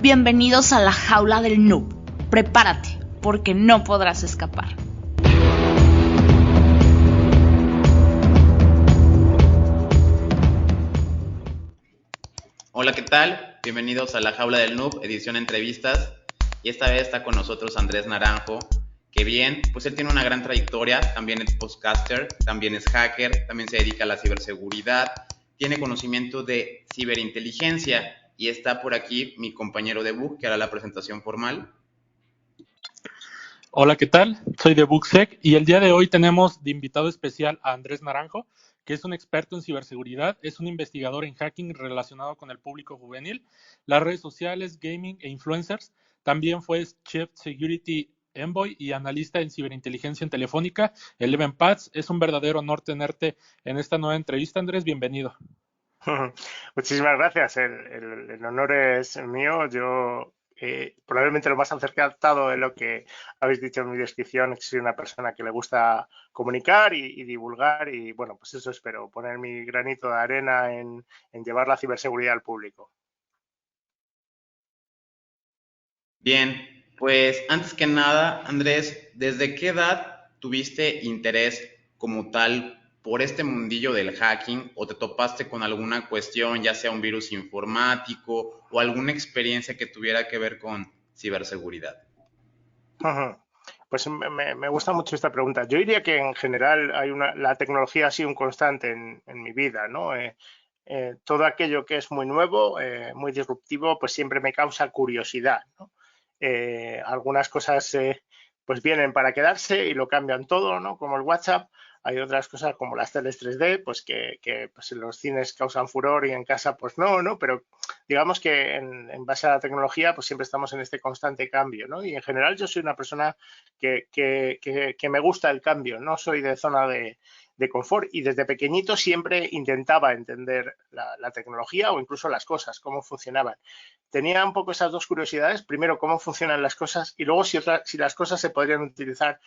Bienvenidos a la jaula del noob. Prepárate, porque no podrás escapar. Hola, ¿qué tal? Bienvenidos a la jaula del noob, edición entrevistas. Y esta vez está con nosotros Andrés Naranjo, que bien, pues él tiene una gran trayectoria, también es podcaster, también es hacker, también se dedica a la ciberseguridad, tiene conocimiento de ciberinteligencia y está por aquí mi compañero de Bug, que hará la presentación formal. Hola, ¿qué tal? Soy de BugSec y el día de hoy tenemos de invitado especial a Andrés Naranjo, que es un experto en ciberseguridad, es un investigador en hacking relacionado con el público juvenil, las redes sociales, gaming e influencers. También fue Chief Security Envoy y analista en ciberinteligencia en Telefónica, Eleven Paths. Es un verdadero honor tenerte en esta nueva entrevista, Andrés. Bienvenido. Muchísimas gracias. El honor es mío. Yo probablemente lo más acertado de lo que habéis dicho en mi descripción es que soy una persona que le gusta comunicar y divulgar y bueno, pues eso espero, poner mi granito de arena en llevar la ciberseguridad al público. Bien, pues antes que nada, Andrés, ¿desde qué edad tuviste interés como tal por este mundillo del hacking o te topaste con alguna cuestión, ya sea un virus informático o alguna experiencia que tuviera que ver con ciberseguridad? Pues me gusta mucho esta pregunta. Yo diría que en general la tecnología ha sido un constante en mi vida, ¿no? Todo aquello que es muy nuevo, muy disruptivo, pues siempre me causa curiosidad, ¿no? Algunas cosas pues vienen para quedarse y lo cambian todo, ¿no? Como el WhatsApp. Hay otras cosas como las teles 3D, pues que pues en los cines causan furor y en casa pues no, ¿no? Pero digamos que en base a la tecnología pues siempre estamos en este constante cambio, ¿no? Y en general yo soy una persona que me gusta el cambio, no soy de zona de confort y desde pequeñito siempre intentaba entender la tecnología o incluso las cosas, cómo funcionaban. Tenía un poco esas dos curiosidades, primero cómo funcionan las cosas y luego si las cosas se podrían utilizar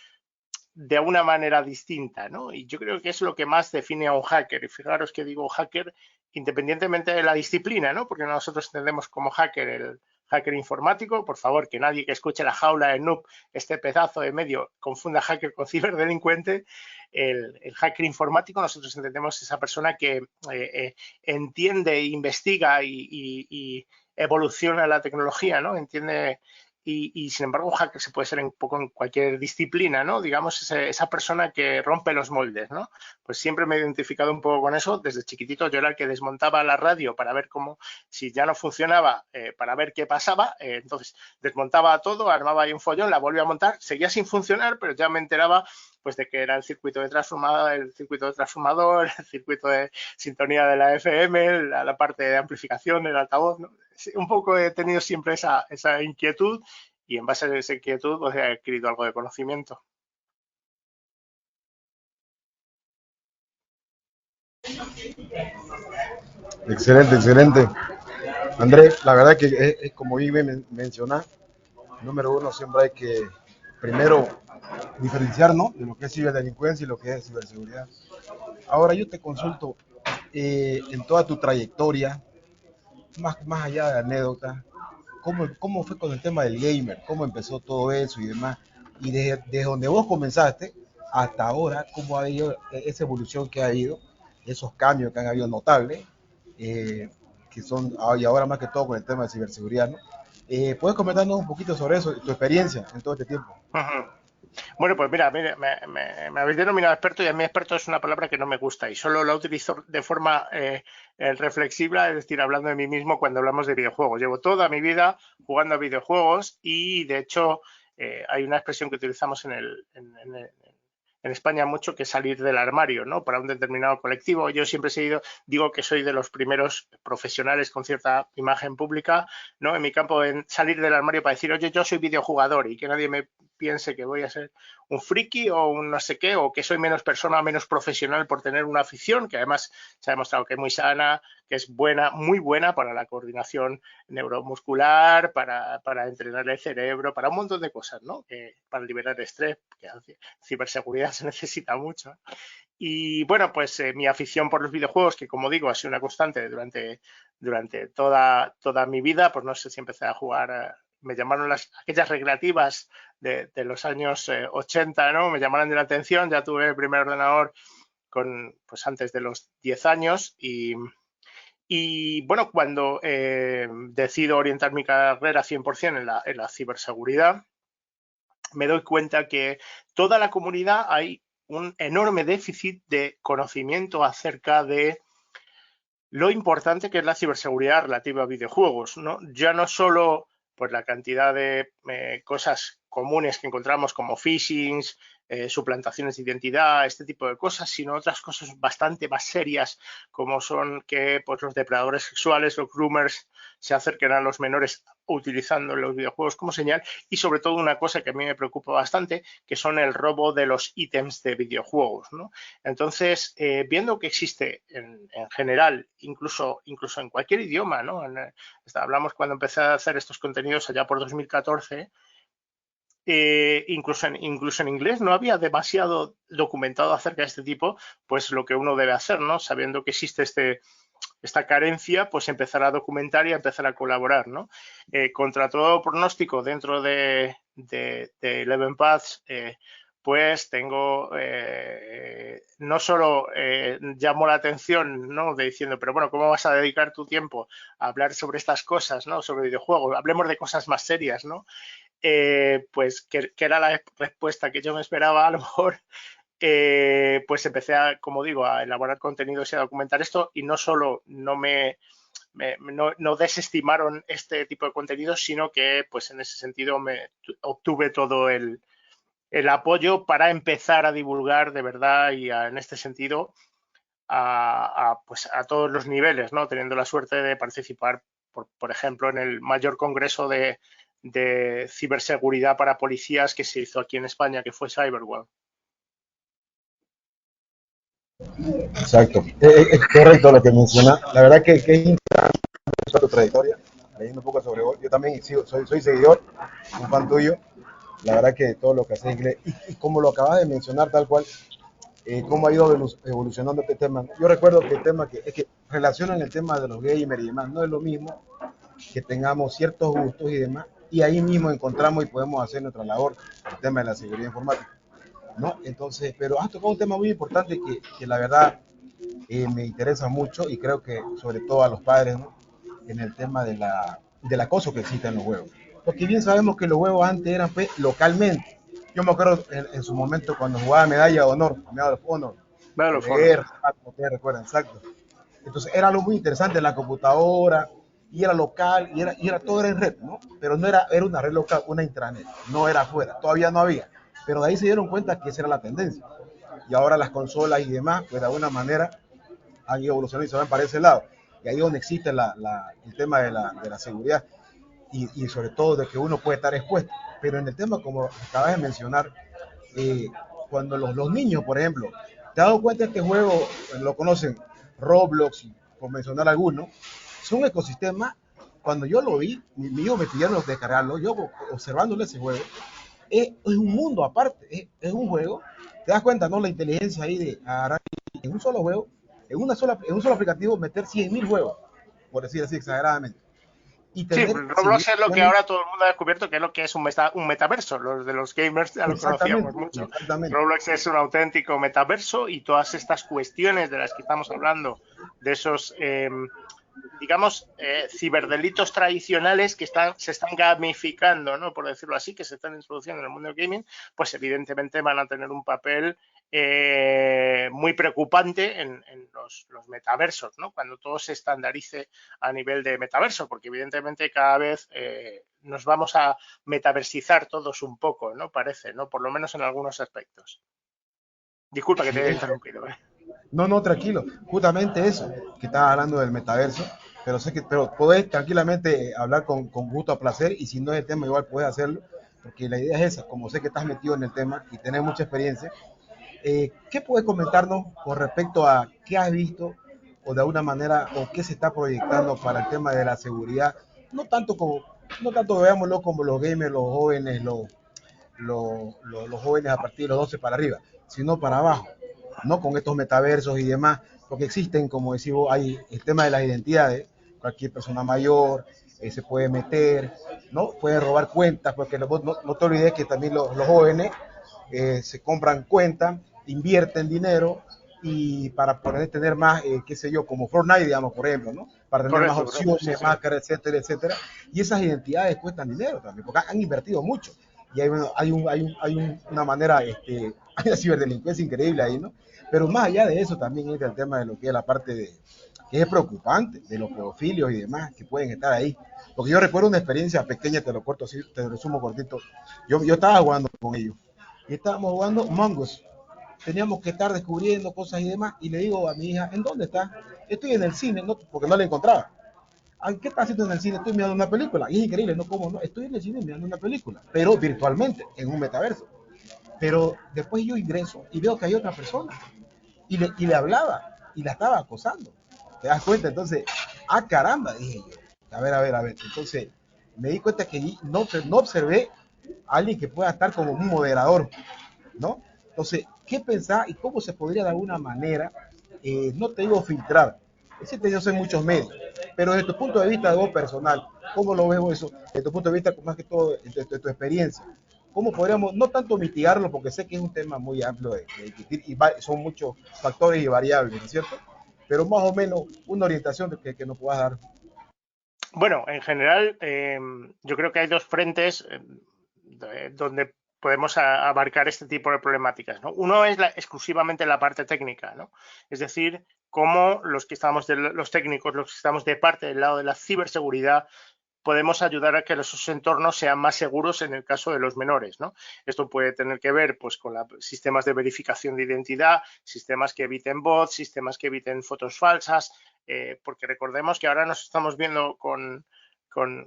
de una manera distinta, ¿no? Y yo creo que es lo que más define a un hacker. Y fijaros que digo hacker independientemente de la disciplina, ¿no? Porque nosotros entendemos como hacker el hacker informático. Por favor, que nadie que escuche la jaula del noob, este pedazo de medio, confunda hacker con ciberdelincuente. El hacker informático, nosotros entendemos esa persona que entiende, investiga y evoluciona la tecnología, ¿no? Entiende y sin embargo, un hacker se puede ser un poco en cualquier disciplina, ¿no? Digamos, esa persona que rompe los moldes, ¿no? Pues siempre me he identificado un poco con eso. Desde chiquitito yo era el que desmontaba la radio para ver cómo, si ya no funcionaba, para ver qué pasaba. Entonces, desmontaba todo, armaba ahí un follón, la volvía a montar, seguía sin funcionar, pero ya me enteraba pues de que era el circuito de transformador, el circuito de sintonía de la FM, la parte de amplificación, el altavoz, ¿no? Un poco he tenido siempre esa inquietud y en base a esa inquietud pues, he adquirido algo de conocimiento. Excelente, excelente. Andrés, la verdad que es como bien mencionar, número uno, siempre hay que primero diferenciarnos de lo que es ciberdelincuencia y lo que es ciberseguridad. Ahora yo te consulto, en toda tu trayectoria, más allá de anécdotas, ¿cómo fue con el tema del gamer? ¿Cómo empezó todo eso y demás? Y desde donde vos comenzaste hasta ahora, ¿cómo ha ido esa evolución que ha habido, esos cambios que han habido notables, eh, que son, y ahora más que todo con el tema de ciberseguridad, ¿no? ¿Puedes comentarnos un poquito sobre eso, tu experiencia en todo este tiempo? Bueno, pues mira, me habéis denominado experto y a mí experto es una palabra que no me gusta y solo la utilizo de forma reflexiva, es decir, hablando de mí mismo cuando hablamos de videojuegos. Llevo toda mi vida jugando a videojuegos y de hecho hay una expresión que utilizamos en España mucho que es salir del armario, ¿no? Para un determinado colectivo. Yo siempre digo que soy de los primeros profesionales con cierta imagen pública, ¿no? En mi campo en salir del armario para decir, oye, yo soy videojugador y que nadie me piense que voy a ser un friki o un no sé qué, o que soy menos persona, menos profesional por tener una afición, que además se ha demostrado que es muy sana, que es buena, muy buena para la coordinación neuromuscular, para entrenar el cerebro, para un montón de cosas, ¿no? Para liberar estrés, que ciberseguridad se necesita mucho. Y bueno, pues mi afición por los videojuegos, que como digo, ha sido una constante durante toda mi vida, pues no sé si empecé a jugar, me llamaron aquellas recreativas de los años 80, ¿no? Me llamaron de la atención, ya tuve el primer ordenador pues antes de los 10 años y bueno, cuando decido orientar mi carrera 100% en la ciberseguridad, me doy cuenta que toda la comunidad hay un enorme déficit de conocimiento acerca de lo importante que es la ciberseguridad relativa a videojuegos, ¿no? Ya no solo pues, la cantidad de cosas comunes que encontramos como phishing, suplantaciones de identidad, este tipo de cosas, sino otras cosas bastante más serias como son que pues, los depredadores sexuales, los groomers, se acerquen a los menores utilizando los videojuegos como señal y sobre todo una cosa que a mí me preocupa bastante, que son el robo de los ítems de videojuegos, ¿no? Entonces, viendo que existe en general, incluso en cualquier idioma, ¿no? Hablamos cuando empecé a hacer estos contenidos allá por 2014, incluso en inglés no había demasiado documentado acerca de este tipo, pues lo que uno debe hacer, ¿no? Sabiendo que existe esta carencia, pues empezar a documentar y a empezar a colaborar, ¿no? Contra todo pronóstico dentro de Eleven Paths, pues tengo, no solo llamo la atención, ¿no? De diciendo, pero bueno, ¿cómo vas a dedicar tu tiempo a hablar sobre estas cosas, ¿no? Sobre videojuegos, hablemos de cosas más serias, ¿no? Pues que era la respuesta que yo me esperaba, a lo mejor, pues empecé como digo, a elaborar contenidos y a documentar esto y no solo no desestimaron este tipo de contenidos, sino que pues en ese sentido obtuve todo el apoyo para empezar a divulgar de verdad y en este sentido pues a todos los niveles, ¿no? Teniendo la suerte de participar, por ejemplo, en el mayor congreso de ciberseguridad para policías que se hizo aquí en España, que fue Cyberworld. Exacto, es correcto lo que menciona. La verdad que es interesante tu trayectoria, leyendo un poco sobre vos. Yo también soy seguidor, un fan tuyo. La verdad que todo lo que haces en inglés, y como lo acabas de mencionar tal cual, cómo ha ido evolucionando este tema. Yo recuerdo que el tema es que relacionan el tema de los gamers y demás, no es lo mismo que tengamos ciertos gustos y demás, y ahí mismo encontramos y podemos hacer nuestra labor, el tema de la seguridad informática, ¿no? Entonces, pero has tocado un tema muy importante que la verdad me interesa mucho y creo que sobre todo a los padres, ¿no? En el tema del acoso que existe en los juegos. Porque bien sabemos que los juegos antes eran localmente. Yo me acuerdo en su momento cuando jugaba Medalla de Honor, Medalla of Honor, ustedes recuerdan, exacto. Entonces era algo muy interesante en la computadora, y era local, todo era en red, ¿no? Pero no era una red local, una intranet, no era afuera, todavía no había. Pero de ahí se dieron cuenta que esa era la tendencia. Y ahora las consolas y demás, pues de alguna manera han ido evolucionando y se van para ese lado. Y ahí es donde existe el tema de la seguridad y sobre todo de que uno puede estar expuesto. Pero en el tema, como acabas de mencionar, cuando los niños, por ejemplo, ¿te has dado cuenta de este juego? Lo conocen, Roblox, por mencionar algunos, son ecosistemas. Cuando yo lo vi, mi hijo me pidieron descargarlo, yo observándole ese juego, es un mundo aparte, es un juego. Te das cuenta, ¿no? La inteligencia ahí de agarrar en un solo juego, en un solo aplicativo, meter 100.000 juegos, por decir así exageradamente. Y sí, Roblox es lo que ahora todo el mundo ha descubierto que es lo que es un metaverso. Los de los gamers ya lo conocíamos mucho. Roblox es un auténtico metaverso y todas estas cuestiones de las que estamos hablando, de esos, digamos, ciberdelitos tradicionales que se están gamificando, ¿no? Por decirlo así, que se están introduciendo en el mundo del gaming, pues evidentemente van a tener un papel muy preocupante en los metaversos, ¿no? Cuando todo se estandarice a nivel de metaverso, porque evidentemente cada vez nos vamos a metaversizar todos un poco, ¿no? Parece, ¿no? Por lo menos en algunos aspectos. Disculpa que te haya interrumpido, ¿eh? No, tranquilo. Justamente eso, que estás hablando del metaverso, pero podés tranquilamente hablar con gusto a placer, y si no es el tema igual puedes hacerlo. porque la idea es esa, como sé que estás metido en el tema y tenés mucha experiencia, ¿qué puedes comentarnos con respecto a qué has visto o de alguna manera o qué se está proyectando para el tema de la seguridad? No tanto como, no tanto veámoslo como los gamers, los jóvenes, los jóvenes a partir de los 12 para arriba, sino para abajo, ¿no? Con estos metaversos y demás, porque existen, como decimos, hay el tema de las identidades, cualquier persona mayor se puede meter, ¿no? Puede robar cuentas, porque no te olvides que también los jóvenes se compran cuentas, invierten dinero y para poder tener más, qué sé yo, como Fortnite, digamos, por ejemplo, ¿no? Para tener más Correcto, opciones, sí, sí. máscaras, etcétera, etcétera. Y esas identidades cuestan dinero también, porque han invertido mucho. Y hay una manera, hay una ciberdelincuencia increíble ahí, ¿no? Pero más allá de eso también entra el tema de lo que es la parte de, que es preocupante, de los pedofilios y demás que pueden estar ahí. Porque yo recuerdo una experiencia pequeña, te lo corto así, te lo resumo cortito. Yo estaba jugando con ellos y estábamos jugando Mongos. Teníamos que estar descubriendo cosas y demás. Y le digo a mi hija, ¿en dónde está? Estoy en el cine, ¿no? Porque no la encontraba. Ay, ¿qué estás haciendo en el cine? Estoy mirando una película. Y es increíble, ¿no? ¿Cómo no? Estoy en el cine mirando una película, pero virtualmente, en un metaverso. Pero después yo ingreso y veo que hay otra persona. Y le hablaba y la estaba acosando. ¿Te das cuenta? Entonces, caramba, dije yo. A ver, a ver, a ver. Entonces, me di cuenta que no observé a alguien que pueda estar como un moderador, ¿no? Entonces, ¿qué pensar y cómo se podría de alguna manera, no te digo filtrar, es decir, yo sé muchos medios, pero desde tu punto de vista de vos personal, ¿cómo lo ves eso? Desde tu punto de vista, más que todo, de tu experiencia, ¿cómo podríamos, no tanto mitigarlo, porque sé que es un tema muy amplio de discutir y son muchos factores y variables, ¿no es cierto? Pero más o menos una orientación que nos puedas dar. Bueno, en general, yo creo que hay dos frentes donde podemos abarcar este tipo de problemáticas, ¿no? Uno es exclusivamente la parte técnica, ¿no? Es decir, cómo los que estamos los técnicos, los que estamos de parte del lado de la ciberseguridad, podemos ayudar a que esos entornos sean más seguros en el caso de los menores, ¿no? Esto puede tener que ver pues, con sistemas de verificación de identidad, sistemas que eviten bots, sistemas que eviten fotos falsas, porque recordemos que ahora nos estamos viendo con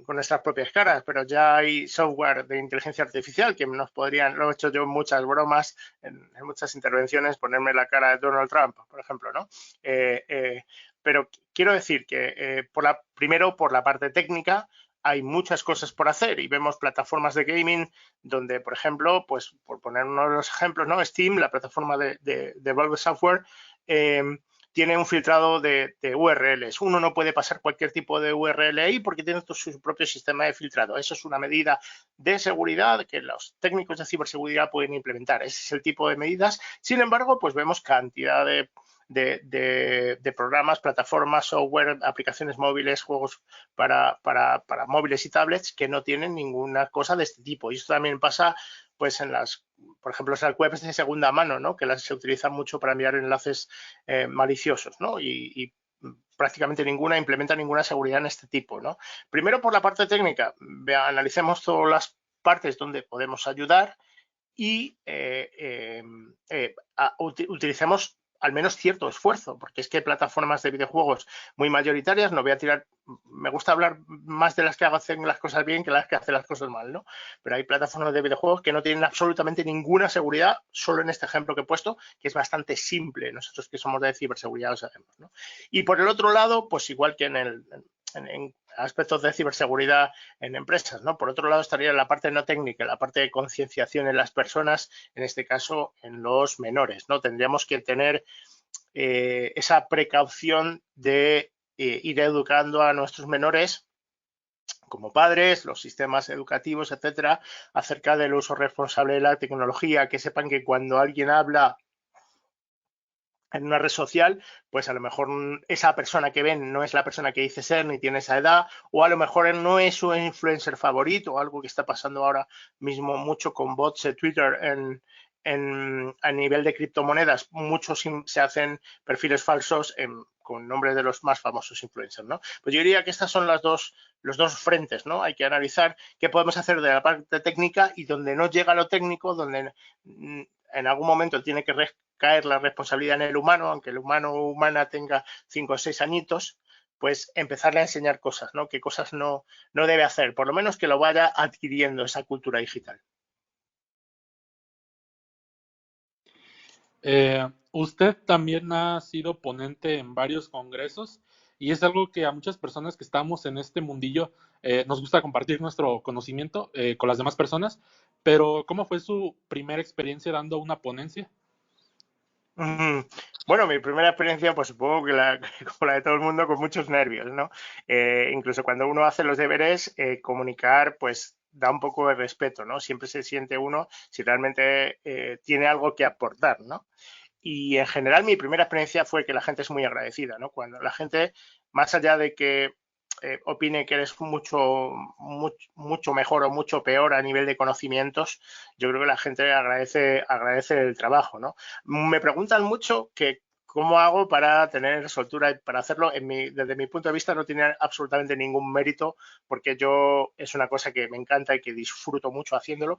nuestras propias caras, pero ya hay software de inteligencia artificial que nos podrían, lo he hecho yo en muchas bromas, en muchas intervenciones, ponerme la cara de Donald Trump, por ejemplo, ¿no? Pero quiero decir que primero por la parte técnica hay muchas cosas por hacer y vemos plataformas de gaming donde, por ejemplo, pues por poner uno de los ejemplos, ¿no? Steam, la plataforma de Valve Software, tiene un filtrado de URLs. Uno no puede pasar cualquier tipo de URL ahí porque tiene su propio sistema de filtrado. Eso es una medida de seguridad que los técnicos de ciberseguridad pueden implementar. Ese es el tipo de medidas. Sin embargo, pues vemos cantidad de programas, plataformas, software, aplicaciones móviles, juegos para móviles y tablets que no tienen ninguna cosa de este tipo. Y esto también pasa pues por ejemplo, las webs de segunda mano, ¿no? Que se utilizan mucho para enviar enlaces maliciosos, ¿no? Y prácticamente ninguna implementa ninguna seguridad en este tipo, ¿no? Primero, por la parte técnica, analicemos todas las partes donde podemos ayudar y utilicemos al menos cierto esfuerzo, porque es que hay plataformas de videojuegos muy mayoritarias, no voy a tirar, me gusta hablar más de las que hacen las cosas bien que las que hacen las cosas mal, ¿no? Pero hay plataformas de videojuegos que no tienen absolutamente ninguna seguridad, solo en este ejemplo que he puesto, que es bastante simple, nosotros que somos de ciberseguridad lo sabemos, ¿no? Y por el otro lado, pues igual que en aspectos de ciberseguridad en empresas, ¿no? Por otro lado estaría la parte no técnica, la parte de concienciación en las personas, en este caso en los menores, ¿no? Tendríamos que tener esa precaución de ir educando a nuestros menores como padres, los sistemas educativos, etcétera, acerca del uso responsable de la tecnología, que sepan que cuando alguien habla en una red social, pues a lo mejor esa persona que ven no es la persona que dice ser ni tiene esa edad, o a lo mejor no es su influencer favorito, o algo que está pasando ahora mismo mucho con bots de Twitter a nivel de criptomonedas. Muchos se hacen perfiles falsos con nombres de los más famosos influencers, ¿no? Pues yo diría que estas son los dos frentes, ¿no? Hay que analizar qué podemos hacer de la parte técnica y donde no llega lo técnico, donde en algún momento tiene que caer la responsabilidad en el humano, aunque el humana tenga 5 o 6 añitos, pues empezarle a enseñar cosas, ¿no? Qué cosas no debe hacer, por lo menos que lo vaya adquiriendo esa cultura digital. Usted también ha sido ponente en varios congresos y es algo que a muchas personas que estamos en este mundillo nos gusta compartir nuestro conocimiento con las demás personas, pero ¿cómo fue su primera experiencia dando una ponencia? Bueno, mi primera experiencia, pues supongo que como la de todo el mundo, con muchos nervios, ¿no? Incluso cuando uno hace los deberes, comunicar, pues da un poco de respeto, ¿no? Siempre se siente uno si realmente tiene algo que aportar, ¿no? Y en general mi primera experiencia fue que la gente es muy agradecida, ¿no? Cuando la gente, más allá de que opine que eres mucho mejor o mucho peor a nivel de conocimientos, yo creo que la gente agradece el trabajo, ¿no? Me preguntan mucho que cómo hago para tener soltura y para hacerlo. Desde mi punto de vista no tiene absolutamente ningún mérito porque yo es una cosa que me encanta y que disfruto mucho haciéndolo.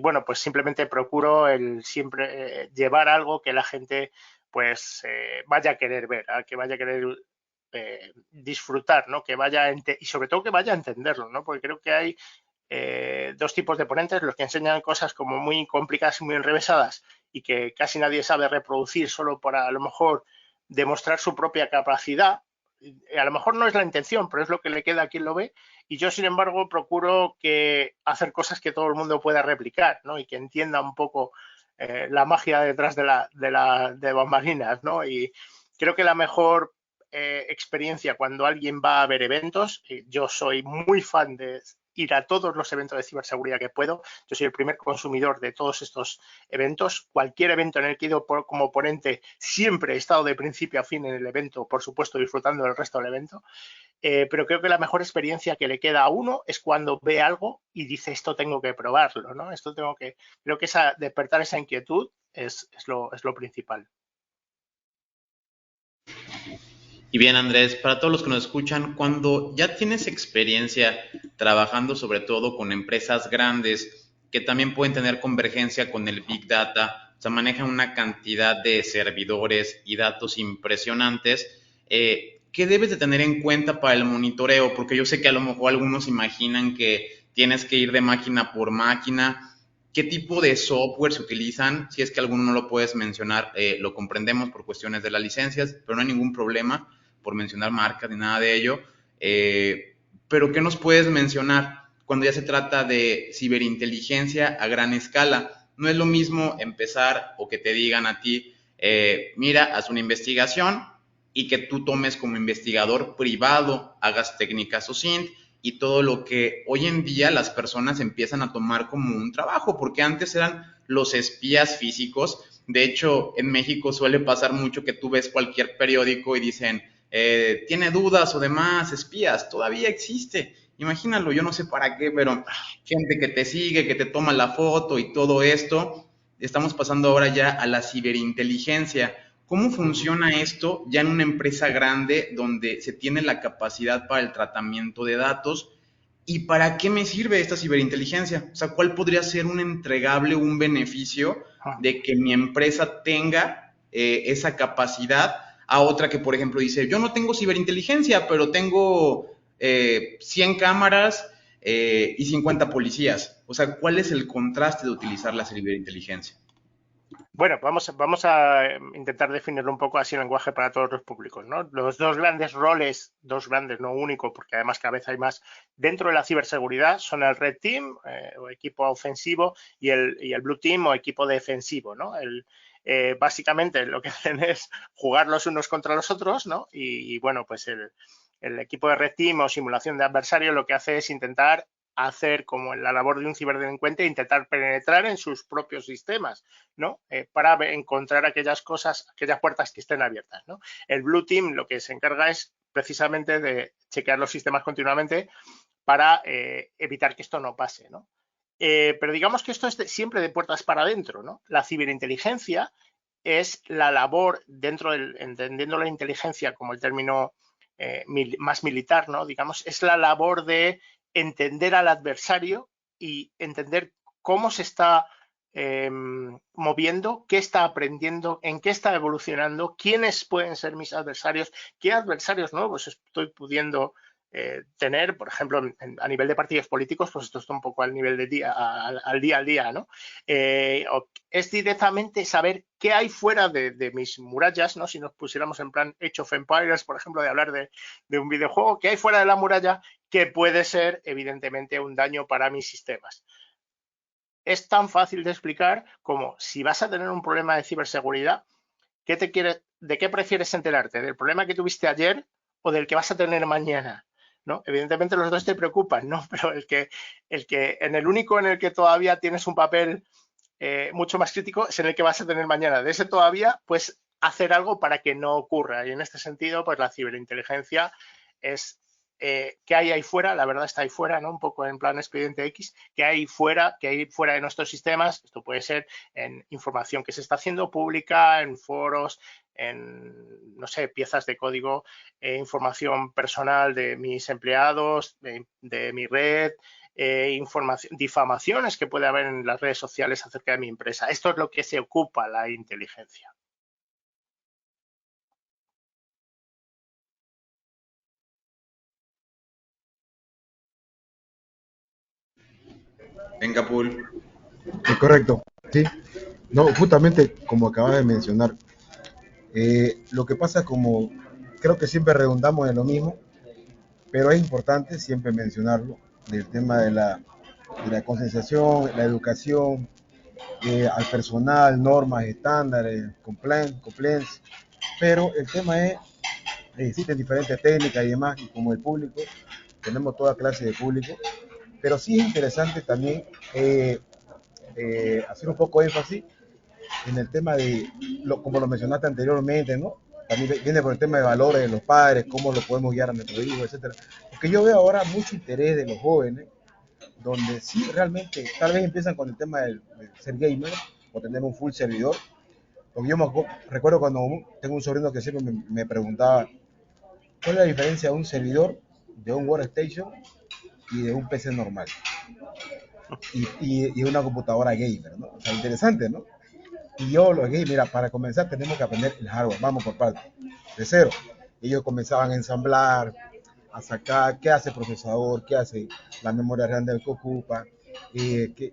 Bueno, pues simplemente procuro el siempre llevar algo que la gente pues vaya a querer ver, que vaya a querer disfrutar, ¿no? Que vaya y sobre todo que vaya a entenderlo, ¿no? Porque creo que hay dos tipos de ponentes, los que enseñan cosas como muy complicadas y muy enrevesadas y que casi nadie sabe reproducir solo para a lo mejor demostrar su propia capacidad. A lo mejor no es la intención, pero es lo que le queda a quien lo ve. Y yo, sin embargo, procuro hacer cosas que todo el mundo pueda replicar, ¿no? Y que entienda un poco la magia detrás de bambalinas, ¿no? Y creo que la mejor experiencia cuando alguien va a ver eventos, yo soy muy fan de ir a todos los eventos de ciberseguridad que puedo. Yo soy el primer consumidor de todos estos eventos. Cualquier evento en el que he ido como ponente, siempre he estado de principio a fin en el evento, por supuesto disfrutando del resto del evento. Pero creo que la mejor experiencia que le queda a uno es cuando ve algo y dice esto tengo que probarlo, ¿no? Creo que despertar esa inquietud es lo principal. Y bien, Andrés, para todos los que nos escuchan, cuando ya tienes experiencia trabajando sobre todo con empresas grandes que también pueden tener convergencia con el Big Data, o sea, manejan una cantidad de servidores y datos impresionantes, ¿qué debes de tener en cuenta para el monitoreo? Porque yo sé que a lo mejor algunos imaginan que tienes que ir de máquina por máquina. ¿Qué tipo de software se utilizan? Si es que alguno no lo puedes mencionar, lo comprendemos por cuestiones de las licencias, pero no hay ningún problema por mencionar marcas ni nada de ello. Pero ¿qué nos puedes mencionar cuando ya se trata de ciberinteligencia a gran escala? No es lo mismo empezar o que te digan a ti, mira, haz una investigación y que tú tomes como investigador privado, hagas técnicas OSINT y todo lo que hoy en día las personas empiezan a tomar como un trabajo, porque antes eran los espías físicos. De hecho, en México suele pasar mucho que tú ves cualquier periódico y dicen, tiene dudas o demás, espías, todavía existe. Imagínalo, yo no sé para qué, pero gente que te sigue, que te toma la foto y todo esto. Estamos pasando ahora ya a la ciberinteligencia. ¿Cómo funciona esto ya en una empresa grande donde se tiene la capacidad para el tratamiento de datos? ¿Y para qué me sirve esta ciberinteligencia? O sea, ¿cuál podría ser un entregable, un beneficio de que mi empresa tenga esa capacidad a otra que, por ejemplo, dice, yo no tengo ciberinteligencia, pero tengo 100 cámaras y 50 policías? O sea, ¿cuál es el contraste de utilizar la ciberinteligencia? Bueno, vamos a intentar definirlo un poco así en lenguaje para todos los públicos, ¿no? Los dos grandes roles, dos grandes, no único, porque además cada vez hay más, dentro de la ciberseguridad son el Red Team o equipo ofensivo y el Blue Team o equipo defensivo, ¿no? Básicamente lo que hacen es jugar los unos contra los otros, ¿no? Bueno, pues el equipo de Red Team o simulación de adversario lo que hace es intentar hacer como la labor de un ciberdelincuente, intentar penetrar en sus propios sistemas, ¿no? Para encontrar aquellas puertas que estén abiertas, ¿no? El Blue Team lo que se encarga es precisamente de chequear los sistemas continuamente para evitar que esto no pase, ¿no? Pero digamos que esto es siempre de puertas para adentro, ¿no? La ciberinteligencia es la labor entendiendo la inteligencia como el término más militar, ¿no? Digamos, es la labor de entender al adversario y entender cómo se está moviendo, qué está aprendiendo, en qué está evolucionando, quiénes pueden ser mis adversarios, qué adversarios nuevos estoy pudiendo tener, por ejemplo, a nivel de partidos políticos, pues esto está un poco al nivel de día, al día, ¿no? Es directamente saber qué hay fuera de mis murallas, ¿no? Si nos pusiéramos en plan Age of Empires, por ejemplo, de hablar de un videojuego, qué hay fuera de la muralla que puede ser, evidentemente, un daño para mis sistemas. Es tan fácil de explicar como si vas a tener un problema de ciberseguridad, ¿de qué prefieres enterarte? ¿Del problema que tuviste ayer o del que vas a tener mañana? ¿No? Evidentemente los dos te preocupan, ¿no? Pero en el único en el que todavía tienes un papel mucho más crítico es en el que vas a tener mañana. De ese todavía, pues hacer algo para que no ocurra. Y en este sentido, pues la ciberinteligencia es qué hay ahí fuera, la verdad está ahí fuera, ¿no? Un poco en plan expediente X, qué hay fuera de nuestros sistemas. Esto puede ser en información que se está haciendo pública, en foros, en, no sé, piezas de código, información personal de mis empleados, de mi red, difamaciones que puede haber en las redes sociales acerca de mi empresa. Esto es lo que se ocupa la inteligencia. Venga, Pool. Es correcto, sí. No, justamente como acabas de mencionar, lo que pasa como creo que siempre redundamos en lo mismo, pero es importante siempre mencionarlo, del tema de la concienciación, la educación, al personal, normas, estándares, compliance, pero el tema es, existen diferentes técnicas y demás, y como el público, tenemos toda clase de público, pero sí es interesante también hacer un poco de énfasis en el tema de, como lo mencionaste anteriormente, ¿no? También viene por el tema de valores de los padres, cómo lo podemos guiar a nuestros hijos, etcétera. Porque yo veo ahora mucho interés de los jóvenes, donde sí realmente, tal vez empiezan con el tema de ser gamer o tener un full servidor. Porque yo recuerdo cuando tengo un sobrino que siempre me preguntaba, ¿cuál es la diferencia de un servidor, de un workstation y de un PC normal? Y una computadora gamer, ¿no? O sea, interesante, ¿no? Y yo lo dije, mira, para comenzar tenemos que aprender el hardware, vamos por partes, de cero. Ellos comenzaban a ensamblar, a sacar qué hace el procesador, qué hace la memoria RAM que ocupa,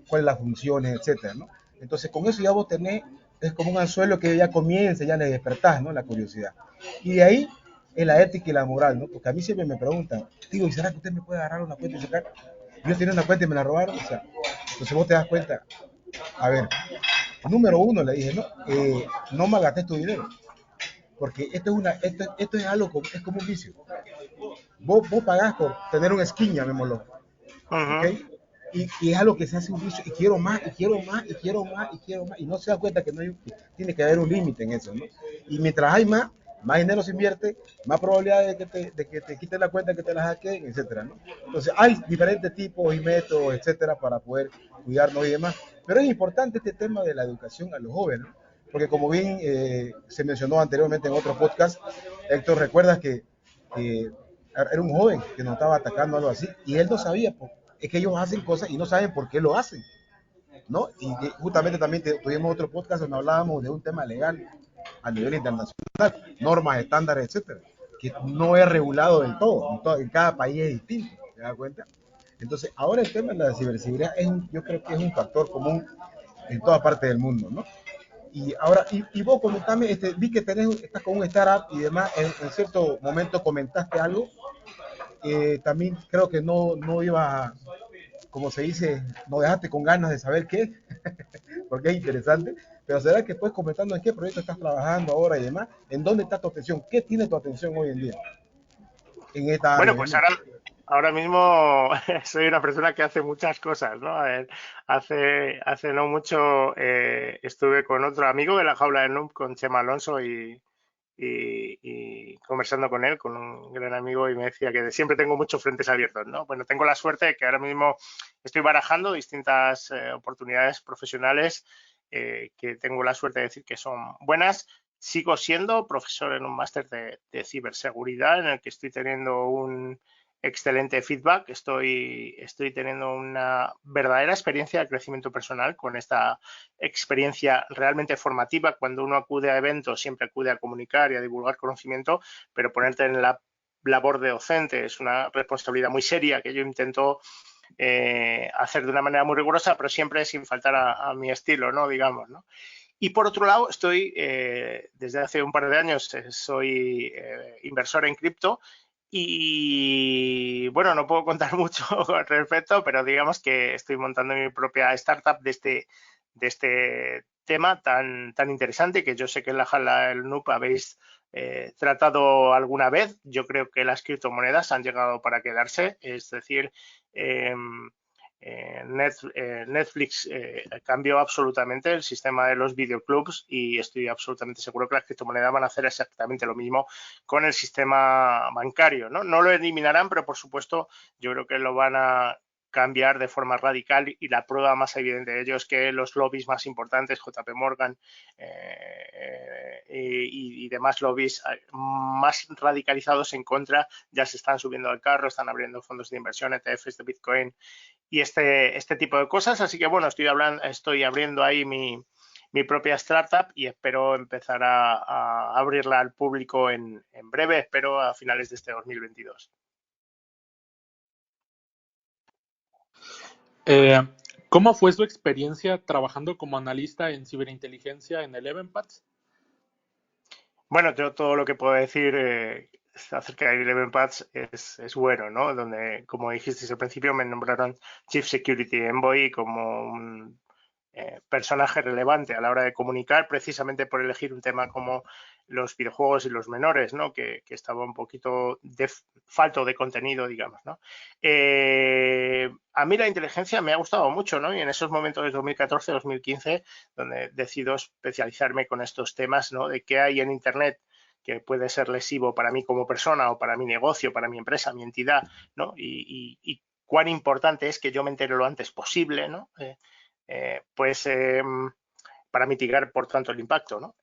cuáles las funciones, etcétera, ¿no? Entonces con eso ya vos tenés, es como un anzuelo que ya comienza, ya le despertás, ¿no? La curiosidad. Y de ahí es la ética y la moral, ¿no? Porque a mí siempre me preguntan, digo, ¿y será que usted me puede agarrar una cuenta y sacar? Yo tenía una cuenta y me la robaron, o sea, entonces vos te das cuenta, a ver, número uno le dije, no malgastes tu dinero, porque esto es algo, es como un vicio. Vos pagás por tener un skin, llamémoslo, ¿ok? Y es algo que se hace un vicio, y quiero más, y quiero más, y quiero más, y quiero más, y no se da cuenta que tiene que haber un límite en eso, ¿no? Y mientras hay más dinero se invierte, más probabilidad de que te quiten la cuenta, que te la hackeen, etcétera, ¿no? Entonces hay diferentes tipos y métodos, etcétera, para poder cuidarnos y demás. Pero es importante este tema de la educación a los jóvenes, ¿no? Porque como bien se mencionó anteriormente en otro podcast, Héctor, recuerdas que era un joven que nos estaba atacando algo así, y él no sabía, es que ellos hacen cosas y no saben por qué lo hacen, ¿no? Y justamente también tuvimos otro podcast donde hablábamos de un tema legal a nivel internacional, normas, estándares, etcétera, que no es regulado del todo, en cada país es distinto, ¿te das cuenta? Entonces, ahora el tema de la ciberseguridad yo creo que es un factor común en toda parte del mundo, ¿no? Y ahora, vos comentame, vi que estás con un startup y demás, en cierto momento comentaste algo, también creo que no iba, como se dice, no dejaste con ganas de saber qué, porque es interesante, pero será que puedes comentarnos en qué proyecto estás trabajando ahora y demás, en dónde está tu atención, qué tiene tu atención hoy en día en esta área. Bueno, pues ahora mismo soy una persona que hace muchas cosas, ¿no? Hace no mucho estuve con otro amigo de la Jaula del Noob, con Chema Alonso, y conversando con él, con un gran amigo, y me decía que siempre tengo muchos frentes abiertos, ¿no? Bueno, tengo la suerte de que ahora mismo estoy barajando distintas oportunidades profesionales que tengo la suerte de decir que son buenas. Sigo siendo profesor en un máster de ciberseguridad en el que estoy teniendo excelente feedback. Estoy teniendo una verdadera experiencia de crecimiento personal con esta experiencia realmente formativa. Cuando uno acude a eventos, siempre acude a comunicar y a divulgar conocimiento, pero ponerte en la labor de docente es una responsabilidad muy seria que yo intento hacer de una manera muy rigurosa, pero siempre sin faltar a mi estilo, ¿no? Digamos, ¿no? Y por otro lado, desde hace un par de años, soy inversor en cripto y, bueno, no puedo contar mucho al respecto, pero digamos que estoy montando mi propia startup de este tema tan interesante que yo sé que en la Jaula del Noob habéis tratado alguna vez. Yo creo que las criptomonedas han llegado para quedarse, es decir, Netflix cambió absolutamente el sistema de los videoclubs y estoy absolutamente seguro que las criptomonedas van a hacer exactamente lo mismo con el sistema bancario, ¿no? No lo eliminarán, pero por supuesto yo creo que lo van a cambiar de forma radical y la prueba más evidente de ello es que los lobbies más importantes, JP Morgan y demás lobbies más radicalizados en contra, ya se están subiendo al carro, están abriendo fondos de inversión, ETFs de Bitcoin y este tipo de cosas. Así que bueno, estoy abriendo ahí mi propia startup y espero empezar a abrirla al público en breve, espero a finales de este 2022. ¿Cómo fue su experiencia trabajando como analista en ciberinteligencia en Eleven Paths? Bueno, yo todo lo que puedo decir acerca de Eleven Paths es bueno, ¿no? Donde, como dijiste al principio, me nombraron Chief Security Envoy como un personaje relevante a la hora de comunicar, precisamente por elegir un tema como los videojuegos y los menores, ¿no? Que estaba un poquito falto de contenido, digamos, ¿no? A mí la inteligencia me ha gustado mucho, ¿no? Y en esos momentos de 2014-2015, donde decido especializarme con estos temas, ¿no? De qué hay en Internet que puede ser lesivo para mí como persona o para mi negocio, para mi empresa, mi entidad, ¿no? Y cuán importante es que yo me entere lo antes posible, ¿no? Para mitigar, por tanto, el impacto, ¿no?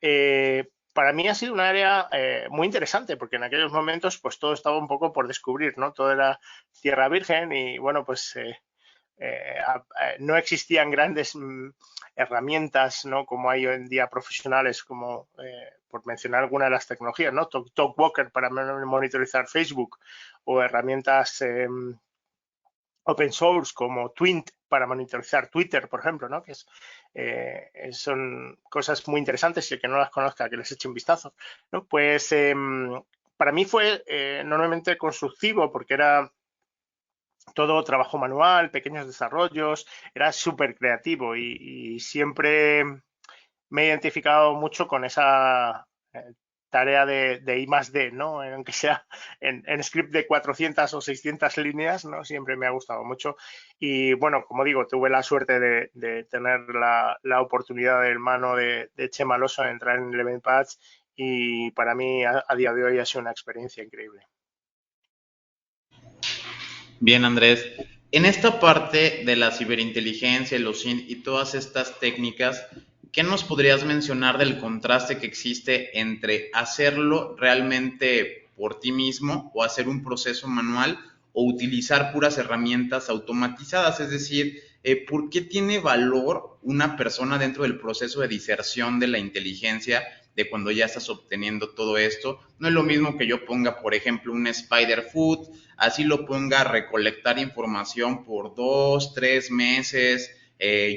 Para mí ha sido un área muy interesante porque en aquellos momentos pues todo estaba un poco por descubrir, ¿no? Todo era tierra virgen y bueno, pues no existían grandes herramientas, ¿no? Como hay hoy en día profesionales, como por mencionar alguna de las tecnologías, ¿no? Talkwalker para monitorizar Facebook o herramientas open source como Twint para monitorizar Twitter, por ejemplo, ¿no? Que son cosas muy interesantes y el que no las conozca, que les eche un vistazo, ¿no? Pues para mí fue enormemente constructivo porque era todo trabajo manual, pequeños desarrollos, era súper creativo y siempre me he identificado mucho con esa tarea de I+D, ¿no? Aunque sea en script de 400 o 600 líneas, ¿no? Siempre me ha gustado mucho. Y bueno, como digo, tuve la suerte de tener la oportunidad del mano de Chema Alonso de entrar en Eleven Paths y para mí a día de hoy ha sido una experiencia increíble. Bien, Andrés. En esta parte de la ciberinteligencia, y todas estas técnicas, ¿qué nos podrías mencionar del contraste que existe entre hacerlo realmente por ti mismo o hacer un proceso manual o utilizar puras herramientas automatizadas? Es decir, ¿por qué tiene valor una persona dentro del proceso de diserción de la inteligencia de cuando ya estás obteniendo todo esto? No es lo mismo que yo ponga, por ejemplo, un spider food, así lo ponga a recolectar información por 2, 3 meses,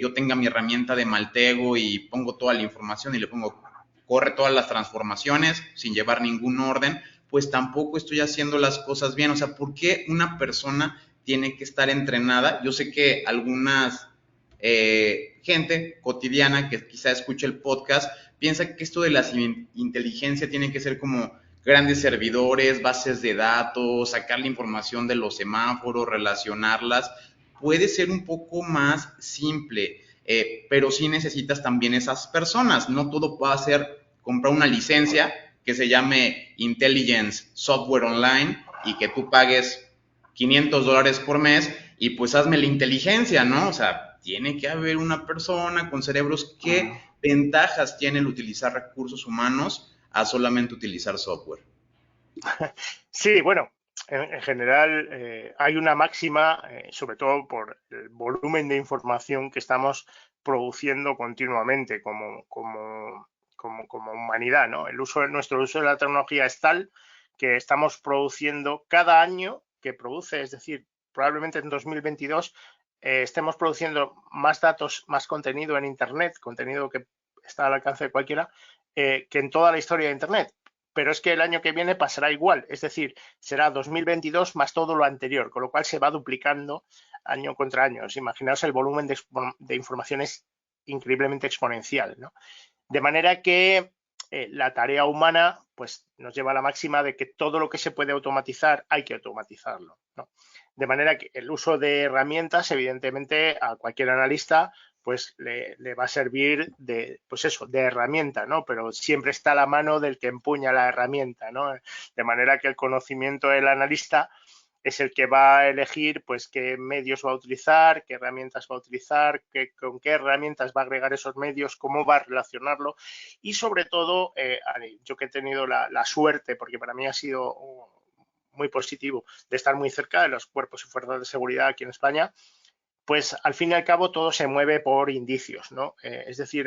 yo tenga mi herramienta de Maltego y pongo toda la información y le pongo, corre todas las transformaciones sin llevar ningún orden, pues tampoco estoy haciendo las cosas bien. O sea, ¿por qué una persona tiene que estar entrenada? Yo sé que algunas gente cotidiana que quizá escuche el podcast piensa que esto de la inteligencia tiene que ser como grandes servidores, bases de datos, sacar la información de los semáforos, relacionarlas. Puede ser un poco más simple, pero sí necesitas también esas personas. No todo puede ser comprar una licencia que se llame Intelligence Software Online y que tú pagues $500 por mes y pues hazme la inteligencia, ¿no? O sea, tiene que haber una persona con cerebros. ¿Qué ventajas tiene el utilizar recursos humanos a solamente utilizar software? Sí, bueno, en general hay una máxima, sobre todo por el volumen de información que estamos produciendo continuamente como humanidad, ¿no? Nuestro uso de la tecnología es tal que estamos produciendo cada año que produce, es decir, probablemente en 2022 estemos produciendo más datos, más contenido en Internet, contenido que está al alcance de cualquiera, que en toda la historia de Internet. Pero es que el año que viene pasará igual, es decir, será 2022 más todo lo anterior, con lo cual se va duplicando año contra año. Imaginaos el volumen de información es increíblemente exponencial, ¿no? De manera que la tarea humana pues, nos lleva a la máxima de que todo lo que se puede automatizar hay que automatizarlo, ¿no? De manera que el uso de herramientas, evidentemente, a cualquier analista pues le va a servir de, pues eso, de herramienta, ¿no? Pero siempre está a la mano del que empuña la herramienta, ¿no? De manera que el conocimiento del analista es el que va a elegir pues qué medios va a utilizar, qué herramientas va a utilizar, con qué herramientas va a agregar esos medios, cómo va a relacionarlo y sobre todo, yo que he tenido la suerte, porque para mí ha sido muy positivo, de estar muy cerca de los cuerpos y fuerzas de seguridad aquí en España, pues al fin y al cabo todo se mueve por indicios, ¿no? Es decir,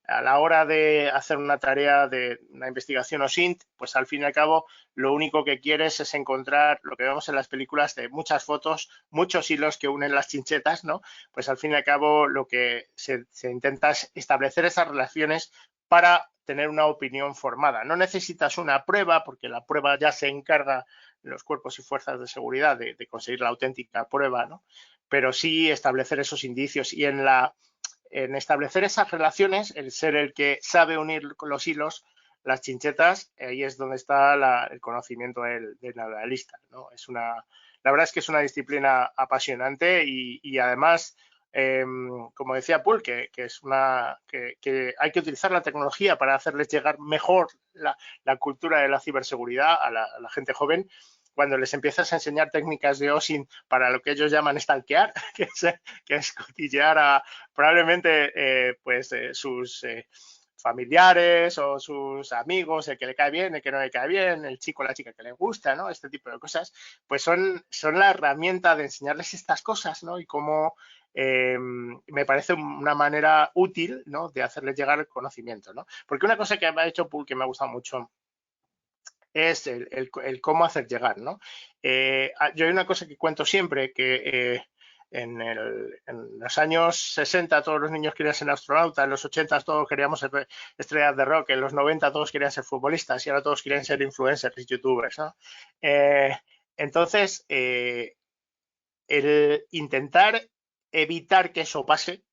a la hora de hacer una tarea de una investigación OSINT, pues al fin y al cabo lo único que quieres es encontrar lo que vemos en las películas de muchas fotos, muchos hilos que unen las chinchetas, ¿no? Pues al fin y al cabo lo que se intenta es establecer esas relaciones para tener una opinión formada. No necesitas una prueba, porque la prueba ya se encarga los cuerpos y fuerzas de seguridad de conseguir la auténtica prueba, ¿no? Pero sí establecer esos indicios y en establecer esas relaciones, el ser el que sabe unir los hilos, las chinchetas, ahí es donde está el conocimiento del analista, ¿no? La verdad es que es una disciplina apasionante y además, como decía Paul, que hay que utilizar la tecnología para hacerles llegar mejor la cultura de la ciberseguridad a la gente joven. Cuando les empiezas a enseñar técnicas de OSINT para lo que ellos llaman stalkear, que es cotillear a probablemente sus familiares o sus amigos, el que le cae bien, el que no le cae bien, el chico o la chica que le gusta, ¿no? Este tipo de cosas, pues son la herramienta de enseñarles estas cosas, ¿no? Y cómo me parece una manera útil, ¿no? De hacerles llegar el conocimiento, ¿no? Porque una cosa que me ha hecho Paul que me ha gustado mucho es el cómo hacer llegar, ¿no? Yo hay una cosa que cuento siempre, que en los años 60 todos los niños querían ser astronautas, en los 80 todos queríamos ser estrellas de rock, en los 90 todos querían ser futbolistas y ahora todos quieren ser influencers y youtubers, ¿no? Entonces, el intentar evitar que eso pase,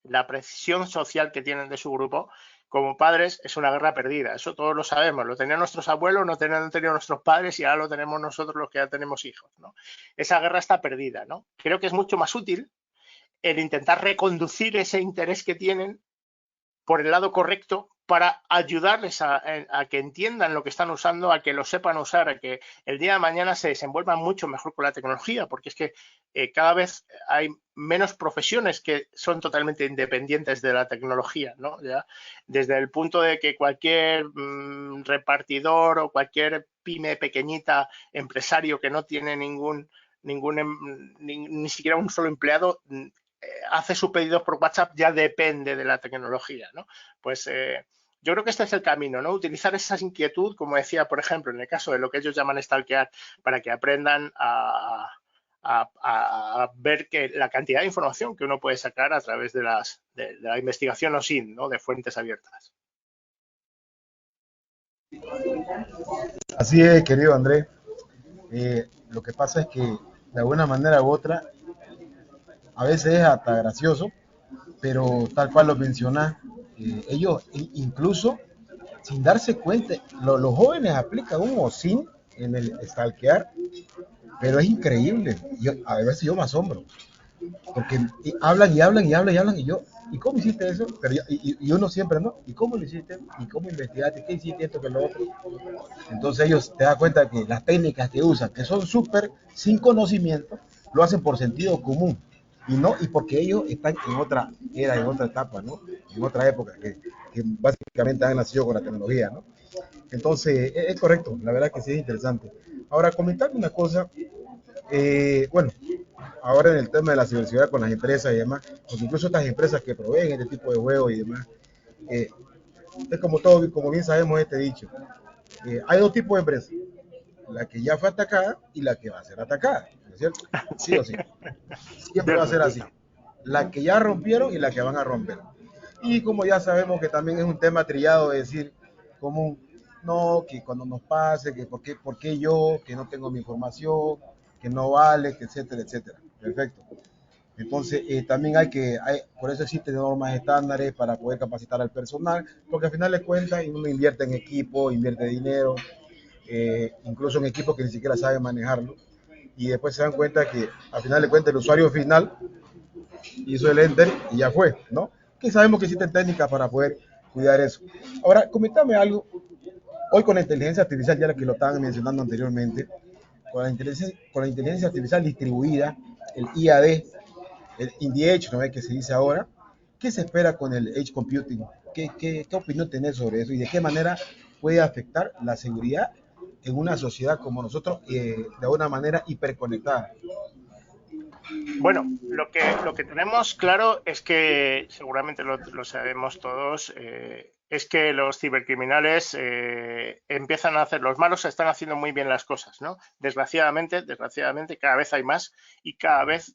la presión social que tienen de su grupo, como padres, es una guerra perdida. Eso todos lo sabemos. Lo tenían nuestros abuelos, no tenían tenido nuestros padres y ahora lo tenemos nosotros los que ya tenemos hijos, ¿no? Esa guerra está perdida, ¿no? Creo que es mucho más útil el intentar reconducir ese interés que tienen por el lado correcto para ayudarles a que entiendan lo que están usando, a que lo sepan usar, a que el día de mañana se desenvuelvan mucho mejor con la tecnología, porque es que cada vez hay menos profesiones que son totalmente independientes de la tecnología, ¿no? ¿Ya? Desde el punto de que cualquier repartidor o cualquier pyme pequeñita, empresario que no tiene ni siquiera un solo empleado, hace sus pedidos por WhatsApp, ya depende de la tecnología, ¿no? Pues yo creo que este es el camino, ¿no? Utilizar esa inquietud, como decía, por ejemplo, en el caso de lo que ellos llaman stalkear, para que aprendan a ver que la cantidad de información que uno puede sacar a través de la investigación OSINT, ¿no? De fuentes abiertas. Así es, querido Andrés. Lo que pasa es que de alguna manera u otra, a veces es hasta gracioso, pero tal cual lo mencionás, ellos incluso sin darse cuenta, los jóvenes aplican un OSINT en el stalkear, pero es increíble. A veces yo me asombro, porque hablan y hablan y hablan y hablan y yo, ¿y cómo hiciste eso? Pero y uno siempre, ¿no? ¿Y cómo lo hiciste? ¿Y cómo investigaste? ¿Qué hiciste esto que lo otro? Entonces ellos te dan cuenta que las técnicas que usan, que son súper sin conocimiento, lo hacen por sentido común. Y porque ellos están en otra era, en otra etapa, ¿no? En otra época, que básicamente han nacido con la tecnología, ¿no? Entonces, es correcto, la verdad que sí es interesante. Ahora, comentarme una cosa, bueno, ahora en el tema de la ciberseguridad con las empresas y demás, porque incluso estas empresas que proveen este tipo de juegos y demás, eh, es como todo, como bien sabemos este dicho, hay dos tipos de empresas, la que ya fue atacada y la que va a ser atacada, ¿no es cierto? Sí o sí, siempre va a ser así, la que ya rompieron y la que van a romper. Y como ya sabemos que también es un tema trillado de decir, como no, que cuando nos pase, que por qué yo, que no tengo mi información, que no vale, que etcétera, etcétera. Perfecto. Entonces, también por eso existen normas estándares para poder capacitar al personal, porque al final de cuentas uno invierte en equipo, invierte dinero, incluso en equipos que ni siquiera saben manejarlo, y después se dan cuenta que al final de cuentas el usuario final hizo el enter y ya fue, ¿no? Que sabemos que existen técnicas para poder cuidar eso. Ahora, coméntame algo. Hoy con la inteligencia artificial, ya que lo estaban mencionando anteriormente, con la inteligencia artificial distribuida, el IAD, el in the edge, ¿no es que se dice ahora? ¿Qué se espera con el edge computing? ¿Qué opinión tenés sobre eso y de qué manera puede afectar la seguridad en una sociedad como nosotros, de una manera hiperconectada? Bueno, lo que tenemos claro es que, seguramente lo sabemos todos, es que los cibercriminales empiezan a hacer, los malos están haciendo muy bien las cosas, ¿no? Desgraciadamente, cada vez hay más y cada vez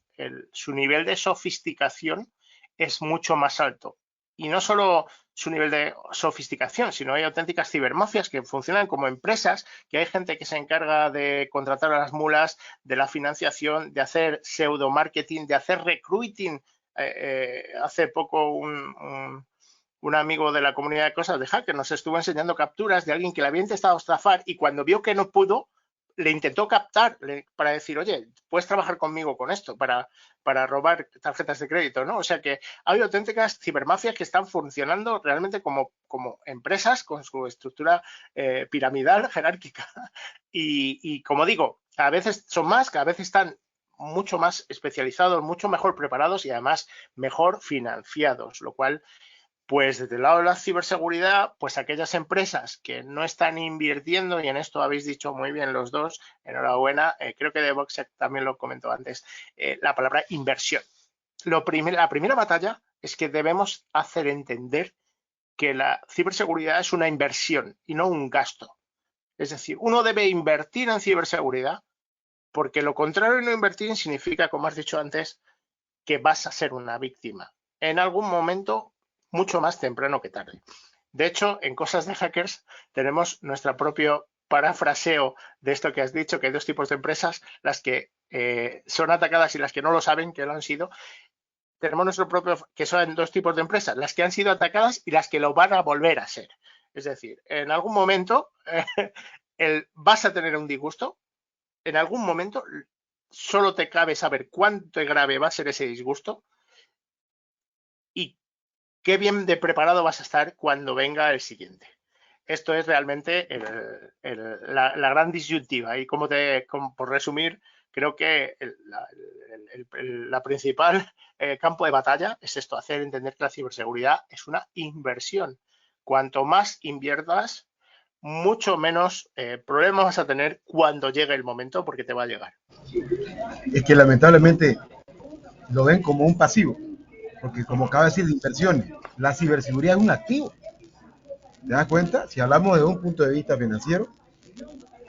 su nivel de sofisticación es mucho más alto. Y no solo su nivel de sofisticación, sino hay auténticas cibermafias que funcionan como empresas, que hay gente que se encarga de contratar a las mulas, de la financiación, de hacer pseudo marketing, de hacer recruiting. Hace poco un amigo de la comunidad de cosas de hacker nos estuvo enseñando capturas de alguien que le había intentado estafar y cuando vio que no pudo, le intentó captar para decir, oye, puedes trabajar conmigo con esto para robar tarjetas de crédito, ¿no? O sea que hay auténticas cibermafias que están funcionando realmente como empresas con su estructura piramidal, jerárquica. Y como digo, cada vez son más, cada vez están mucho más especializados, mucho mejor preparados y además mejor financiados, lo cual pues desde el lado de la ciberseguridad, pues aquellas empresas que no están invirtiendo, y en esto habéis dicho muy bien los dos, enhorabuena, creo que de Voxec también lo comentó antes, la palabra inversión. La primera batalla es que debemos hacer entender que la ciberseguridad es una inversión y no un gasto. Es decir, uno debe invertir en ciberseguridad porque lo contrario de no invertir significa, como has dicho antes, que vas a ser una víctima. En algún momento mucho más temprano que tarde. De hecho, en Cosas de Hackers tenemos nuestro propio parafraseo de esto que has dicho, que hay dos tipos de empresas, las que son atacadas y las que no lo saben, que lo han sido. Tenemos nuestro propio, que son dos tipos de empresas, las que han sido atacadas y las que lo van a volver a ser. Es decir, en algún momento vas a tener un disgusto, en algún momento solo te cabe saber cuánto grave va a ser ese disgusto y qué bien de preparado vas a estar cuando venga el siguiente. Esto es realmente la gran disyuntiva. Y como por resumir, creo que la principal campo de batalla es esto, hacer entender que la ciberseguridad es una inversión. Cuanto más inviertas, mucho menos problemas vas a tener cuando llegue el momento, porque te va a llegar. Es que lamentablemente lo ven como un pasivo, porque como acaba de decir de inversiones, la ciberseguridad es un activo. ¿Te das cuenta? Si hablamos desde un punto de vista financiero,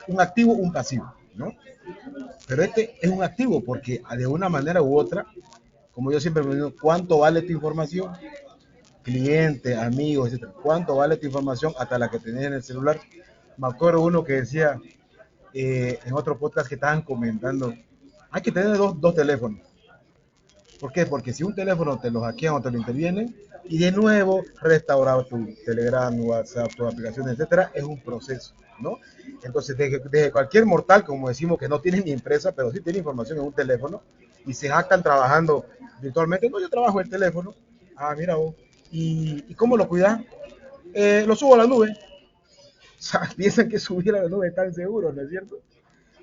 un activo, un pasivo, ¿no? Pero este es un activo porque de una manera u otra, como yo siempre me digo, ¿cuánto vale tu información? Clientes, amigos, etcétera. ¿Cuánto vale tu información hasta la que tenés en el celular? Me acuerdo uno que decía en otro podcast que estaban comentando, hay que tener dos teléfonos. ¿Por qué? Porque si un teléfono te lo hackean o te lo intervienen, y de nuevo restaurar tu Telegram, WhatsApp, tus aplicaciones, etcétera, es un proceso, ¿no? Entonces, desde cualquier mortal, como decimos, que no tiene ni empresa, pero sí tiene información en un teléfono, y se jactan trabajando virtualmente, no, yo trabajo en el teléfono, mira vos, ¿y cómo lo cuidas? Lo subo a la nube. O sea, piensan que subir a la nube es tan seguro, ¿no es cierto?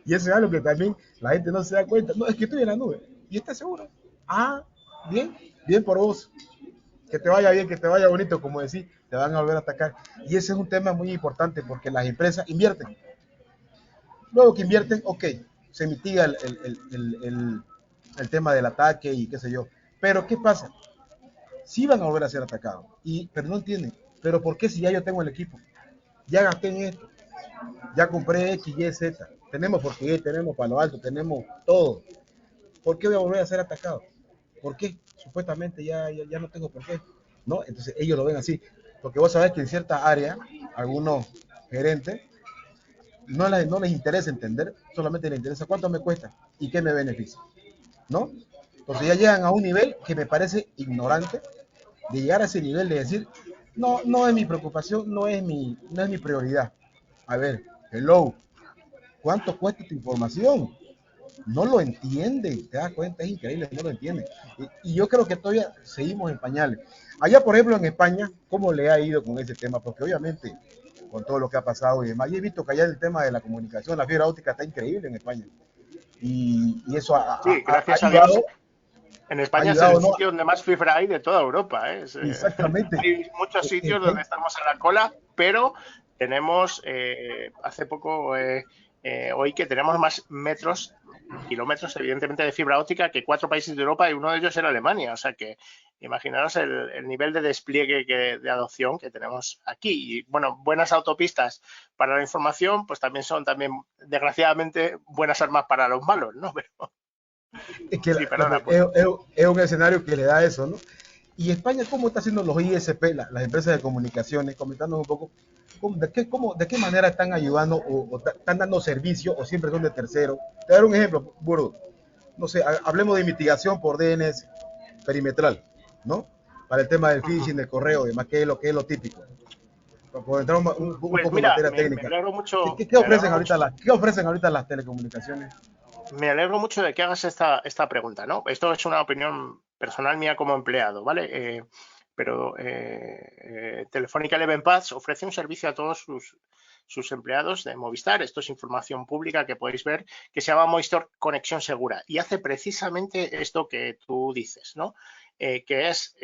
Y eso es algo que también la gente no se da cuenta. No, es que estoy en la nube y está seguro. Bien, bien por vos. Que te vaya bien, que te vaya bonito, como decís, te van a volver a atacar. Y ese es un tema muy importante porque las empresas invierten. Luego que invierten, ok, se mitiga el tema del ataque y qué sé yo. Pero ¿qué pasa? Sí van a volver a ser atacados. Pero no entienden. ¿Pero por qué si ya yo tengo el equipo? Ya gasté en esto. Ya compré X, Y, Z. Tenemos Fortinet, tenemos Palo Alto, tenemos todo. ¿Por qué voy a volver a ser atacado? ¿Por qué? Supuestamente ya no tengo por qué. ¿No? Entonces ellos lo ven así. Porque vos sabés que en cierta área, algunos gerentes, no les interesa entender, solamente les interesa cuánto me cuesta y qué me beneficia. ¿No? Entonces ya llegan a un nivel que me parece ignorante, de llegar a ese nivel de decir, no es mi preocupación, no es mi prioridad. A ver, hello, ¿cuánto cuesta tu información? No lo entienden, te das cuenta, es increíble, no lo entienden. Y yo creo que todavía seguimos en pañales. Allá, por ejemplo, en España, ¿cómo le ha ido con ese tema? Porque obviamente, con todo lo que ha pasado y demás, y he visto que allá el tema de la comunicación, la fibra óptica está increíble en España. Y eso Sí, ha gracias a Dios. ayudado, En ha España es ayudado, el ¿no? sitio donde más fibra hay de toda Europa. Exactamente. Hay muchos sitios donde estamos a la cola, pero tenemos, hace poco, hoy que tenemos más kilómetros, evidentemente, de fibra óptica que 4 países de Europa y uno de ellos era Alemania. O sea que imaginaros el nivel de despliegue de adopción que tenemos aquí. Y bueno, buenas autopistas para la información, pues también son desgraciadamente, buenas armas para los malos, ¿no? Pero, Es que sí, perdona. Pues. es un escenario que le da eso, ¿no? Y España, ¿cómo está haciendo los ISP, las empresas de comunicaciones? Comentando un poco, ¿de qué manera están ayudando o están dando servicio o siempre son de tercero? Te voy a dar un ejemplo, Burdo. No sé, hablemos de mitigación por DNS perimetral, ¿no? Para el tema del phishing, del correo, demás, que es lo típico. Por entrar un Pues poco en mira, materia me técnica. alegro mucho. ¿Qué ofrecen ahorita las telecomunicaciones? Me alegro mucho de que hagas esta pregunta, ¿no? Esto es una opinión personal mía como empleado, ¿vale? Pero Telefónica Eleven Paths ofrece un servicio a todos sus empleados de Movistar. Esto es información pública que podéis ver, que se llama Movistar Conexión Segura y hace precisamente esto que tú dices, ¿no? Que es,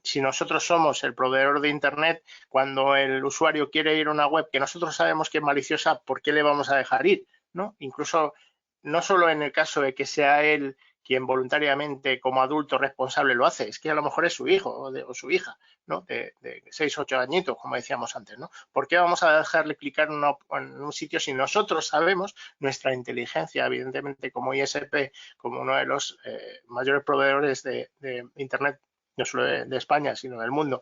si nosotros somos el proveedor de Internet, cuando el usuario quiere ir a una web que nosotros sabemos que es maliciosa, ¿por qué le vamos a dejar ir? ¿No? Incluso no solo en el caso de que sea él quien voluntariamente como adulto responsable lo hace, es que a lo mejor es su hijo o su hija, ¿no? De 6 o 8 añitos, como decíamos antes, ¿no? ¿Por qué vamos a dejarle clicar en un sitio si nosotros sabemos, nuestra inteligencia, evidentemente como ISP, como uno de los mayores proveedores de Internet, no solo de España, sino del mundo,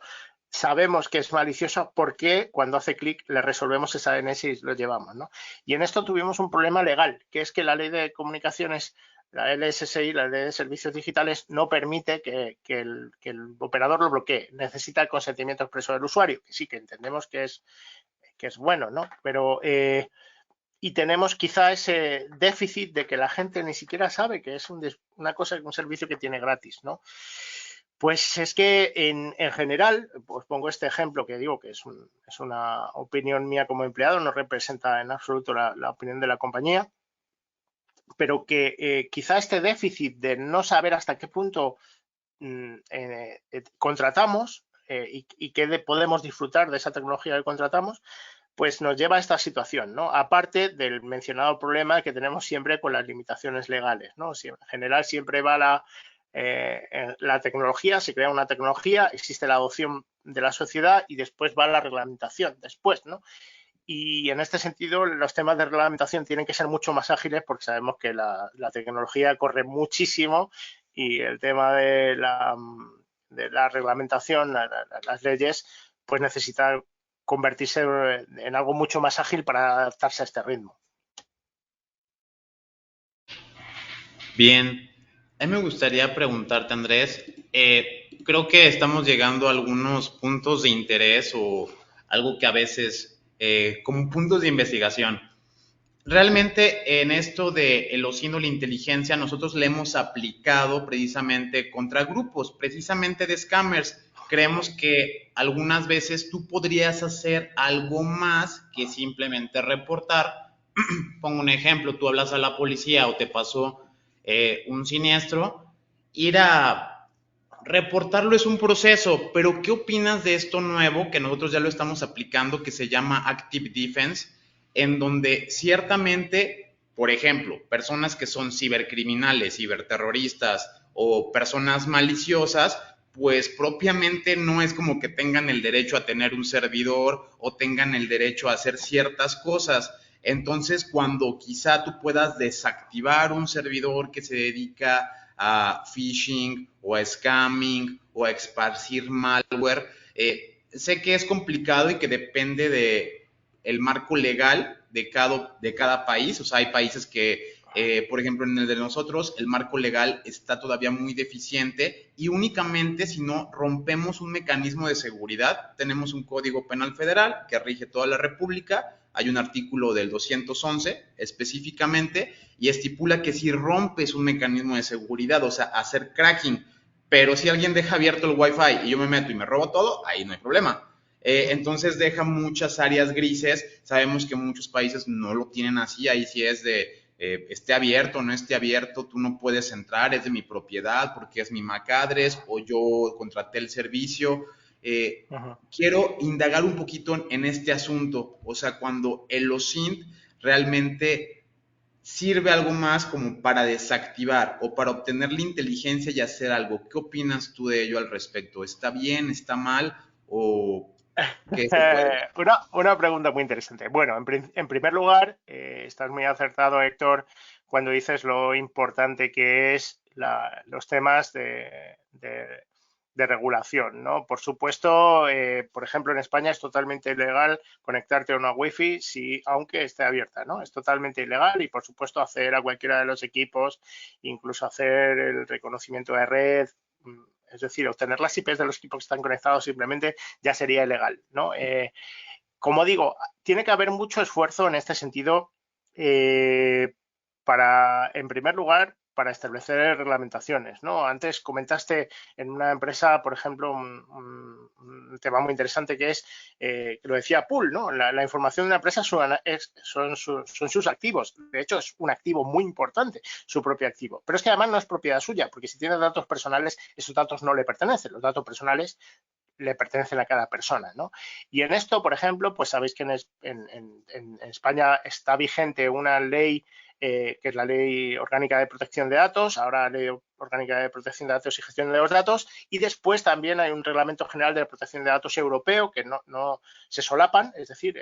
sabemos que es maliciosa porque cuando hace clic le resolvemos esa DNS y lo llevamos, ¿no? Y en esto tuvimos un problema legal, que es que la ley de comunicaciones, la LSSI, la ley de servicios digitales, no permite que el operador lo bloquee. Necesita el consentimiento expreso del usuario, que sí que entendemos que es bueno, ¿no? Pero y tenemos quizá ese déficit de que la gente ni siquiera sabe que es un servicio que tiene gratis, ¿no? Pues es que en general, pues pongo este ejemplo que digo que es una opinión mía como empleado, no representa en absoluto la opinión de la compañía, pero que quizá este déficit de no saber hasta qué punto contratamos y qué podemos disfrutar de esa tecnología que contratamos, pues nos lleva a esta situación, ¿no? Aparte del mencionado problema que tenemos siempre con las limitaciones legales, ¿no? En general siempre va la tecnología, se crea una tecnología, existe la adopción de la sociedad y después va la reglamentación, después, ¿no? Y en este sentido, los temas de reglamentación tienen que ser mucho más ágiles porque sabemos que la tecnología corre muchísimo y el tema de la reglamentación, las leyes, pues necesitan convertirse en algo mucho más ágil para adaptarse a este ritmo. Bien, a mí me gustaría preguntarte, Andrés, creo que estamos llegando a algunos puntos de interés o algo que a veces, como puntos de investigación. Realmente en esto de los símbolos de inteligencia nosotros le hemos aplicado precisamente contra grupos, precisamente de scammers. Creemos que algunas veces tú podrías hacer algo más que simplemente reportar. Pongo un ejemplo, tú hablas a la policía o te pasó un siniestro, ir a reportarlo es un proceso, pero ¿qué opinas de esto nuevo que nosotros ya lo estamos aplicando que se llama Active Defense? en donde ciertamente, por ejemplo, personas que son cibercriminales, ciberterroristas o personas maliciosas, pues propiamente no es como que tengan el derecho a tener un servidor o tengan el derecho a hacer ciertas cosas. Entonces, cuando quizá tú puedas desactivar un servidor que se dedica a phishing o a scamming o a esparcir malware, sé que es complicado y que depende de el marco legal de cada país. O sea, hay países que, por ejemplo, en el de nosotros, el marco legal está todavía muy deficiente y únicamente si no rompemos un mecanismo de seguridad, tenemos un código penal federal que rige toda la República, hay un artículo del 211 específicamente y estipula que si rompes un mecanismo de seguridad, o sea, hacer cracking, pero si alguien deja abierto el Wi-Fi y yo me meto y me robo todo, ahí no hay problema. Entonces deja muchas áreas grises. Sabemos que muchos países no lo tienen así. Ahí sí es de esté abierto o no esté abierto, tú no puedes entrar, es de mi propiedad porque es mi MAC address o yo contraté el servicio. Quiero indagar un poquito en este asunto. O sea, cuando el OSINT realmente sirve algo más como para desactivar o para obtener la inteligencia y hacer algo. ¿Qué opinas tú de ello al respecto? ¿Está bien? ¿Está mal? ¿O qué se puede? Una pregunta muy interesante. Bueno, en primer lugar, estás muy acertado, Héctor, cuando dices lo importante que es los temas de regulación, ¿no? Por supuesto, por ejemplo, en España es totalmente ilegal conectarte a una Wi-Fi aunque esté abierta, ¿no? Es totalmente ilegal y, por supuesto, acceder a cualquiera de los equipos, incluso hacer el reconocimiento de red, es decir, obtener las IPs de los equipos que están conectados simplemente ya sería ilegal, ¿no? Como digo, tiene que haber mucho esfuerzo en este sentido en primer lugar, para establecer reglamentaciones, ¿no? Antes comentaste en una empresa, por ejemplo, un tema muy interesante que es, que lo decía Pool, ¿no? La información de una empresa son sus activos. De hecho, es un activo muy importante, su propio activo. Pero es que además no es propiedad suya, porque si tiene datos personales, esos datos no le pertenecen. Los datos personales le pertenecen a cada persona, ¿no? Y en esto, por ejemplo, pues sabéis que en España está vigente una ley que es la Ley Orgánica de Protección de Datos, ahora la Ley Orgánica de Protección de Datos y Gestión de los Datos, y después también hay un Reglamento General de la Protección de Datos europeo que no se solapan, es decir,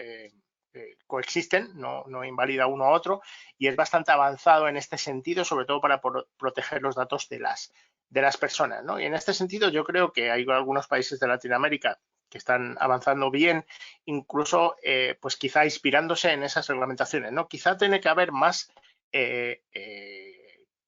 coexisten, no invalida uno a otro, y es bastante avanzado en este sentido, sobre todo para proteger los datos de las personas, ¿no? Y en este sentido yo creo que hay algunos países de Latinoamérica que están avanzando bien, incluso pues quizá inspirándose en esas reglamentaciones, ¿no? Quizá tiene que haber más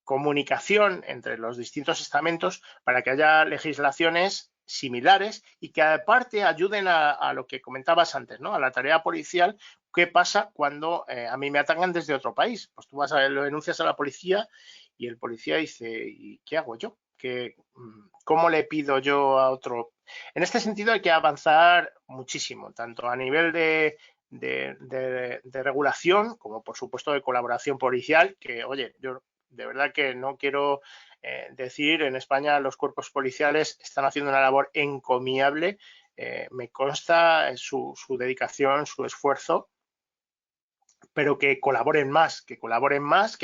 comunicación entre los distintos estamentos para que haya legislaciones similares y que aparte ayuden a lo que comentabas antes, ¿no? A la tarea policial. ¿Qué pasa cuando a mí me atacan desde otro país? Pues tú lo denuncias a la policía y el policía dice, ¿y qué hago yo? ¿Cómo le pido yo a otro? En este sentido hay que avanzar muchísimo, tanto a nivel de regulación como, por supuesto, de colaboración policial, que, oye, yo de verdad que no quiero decir, en España los cuerpos policiales están haciendo una labor encomiable, me consta su dedicación, su esfuerzo, pero que colaboren más, que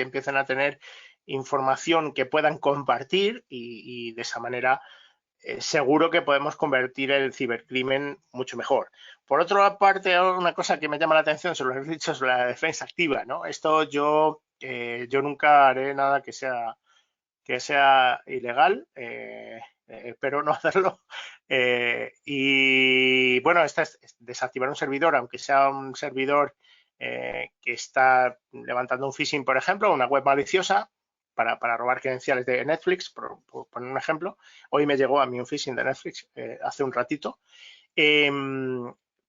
empiecen a tener información que puedan compartir y de esa manera seguro que podemos convertir el cibercrimen mucho mejor. Por otra parte, una cosa que me llama la atención, se lo he dicho, es la defensa activa, ¿no? Esto yo nunca haré nada que sea ilegal, espero no hacerlo. Y bueno, esta es desactivar un servidor, aunque sea un servidor que está levantando un phishing, por ejemplo, una web maliciosa, para robar credenciales de Netflix, por poner un ejemplo. Hoy me llegó a mí un phishing de Netflix hace un ratito.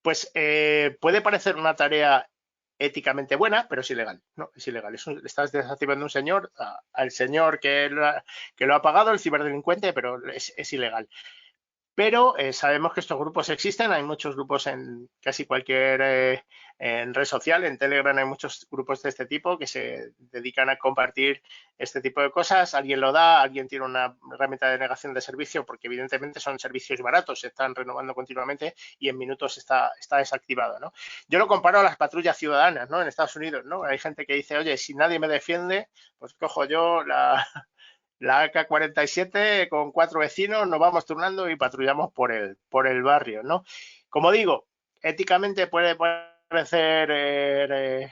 Pues puede parecer una tarea éticamente buena, pero es ilegal. No, es ilegal. Estás desactivando un señor, al señor que lo ha pagado, el ciberdelincuente, pero es ilegal. Pero sabemos que estos grupos existen, hay muchos grupos en casi cualquier en red social, en Telegram hay muchos grupos de este tipo que se dedican a compartir este tipo de cosas. Alguien lo da, alguien tiene una herramienta de negación de servicio, porque evidentemente son servicios baratos, se están renovando continuamente y en minutos está desactivado, ¿no? Yo lo comparo a las patrullas ciudadanas, ¿no? En Estados Unidos, ¿no? Hay gente que dice, oye, si nadie me defiende, pues cojo yo la AK-47 con 4 vecinos, nos vamos turnando y patrullamos por el barrio, ¿no? Como digo, éticamente puede parecer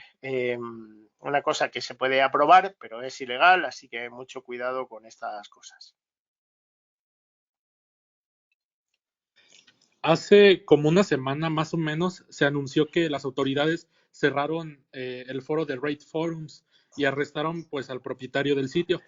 una cosa que se puede aprobar, pero es ilegal, así que mucho cuidado con estas cosas. Hace como una semana más o menos se anunció que las autoridades cerraron el foro de Raid Forums y arrestaron pues al propietario del sitio.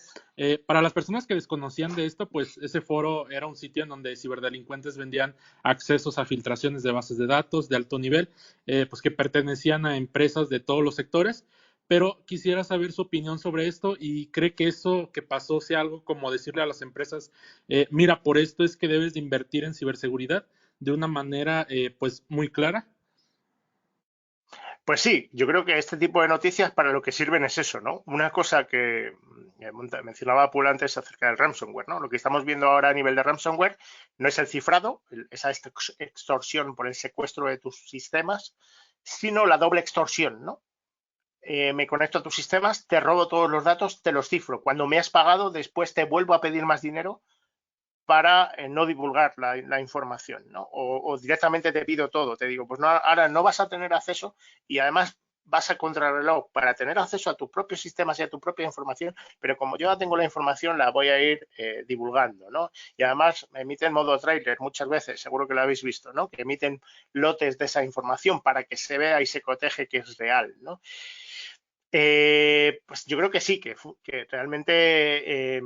Para las personas que desconocían de esto, pues ese foro era un sitio en donde ciberdelincuentes vendían accesos a filtraciones de bases de datos de alto nivel, pues que pertenecían a empresas de todos los sectores. Pero quisiera saber su opinión sobre esto y cree que eso que pasó sea algo como decirle a las empresas, mira, por esto es que debes de invertir en ciberseguridad de una manera pues muy clara. Pues sí, yo creo que este tipo de noticias para lo que sirven es eso, ¿no? Una cosa que mencionaba Paul antes acerca del ransomware, ¿no? Lo que estamos viendo ahora a nivel de ransomware no es el cifrado, esa extorsión por el secuestro de tus sistemas, sino la doble extorsión, ¿no? Me conecto a tus sistemas, te robo todos los datos, te los cifro. Cuando me has pagado, después te vuelvo a pedir más dinero para no divulgar la información, ¿no? O directamente te pido todo, te digo, pues no, ahora no vas a tener acceso y además vas a contrarreloj para tener acceso a tus propios sistemas y a tu propia información, pero como yo ya tengo la información, la voy a ir divulgando, ¿no? Y además me emiten modo trailer muchas veces, seguro que lo habéis visto, ¿no? Que emiten lotes de esa información para que se vea y se coteje que es real, ¿no? Pues yo creo que sí, que realmente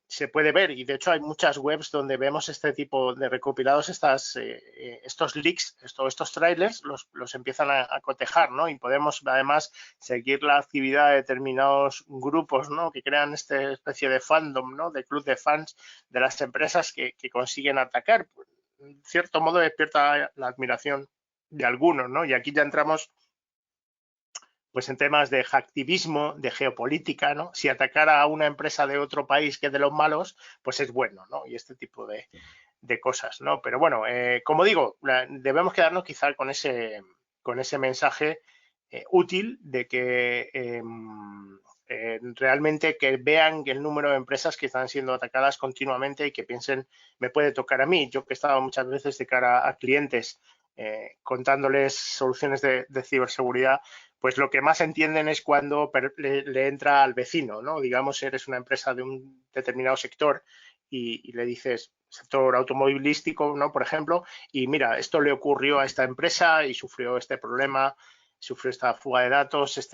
se puede ver y de hecho hay muchas webs donde vemos este tipo de recopilados, estos leaks, estos trailers, los empiezan a cotejar, ¿no? Y podemos además seguir la actividad de determinados grupos, ¿no? Que crean esta especie de fandom, ¿no? De club de fans de las empresas que consiguen atacar. En cierto modo despierta la admiración de algunos, ¿no? Y aquí ya entramos pues en temas de hacktivismo, de geopolítica, ¿no? Si atacar a una empresa de otro país que es de los malos, pues es bueno, ¿no? Y este tipo de cosas, ¿no? Pero bueno, como digo, debemos quedarnos quizá con ese mensaje útil de que realmente que vean el número de empresas que están siendo atacadas continuamente y que piensen, me puede tocar a mí. Yo que he estado muchas veces de cara a clientes contándoles soluciones de ciberseguridad, pues lo que más entienden es cuando le entra al vecino, ¿no? Digamos, eres una empresa de un determinado sector y le dices, sector automovilístico, ¿no? Por ejemplo, y mira, esto le ocurrió a esta empresa y sufrió este problema, sufrió esta fuga de datos,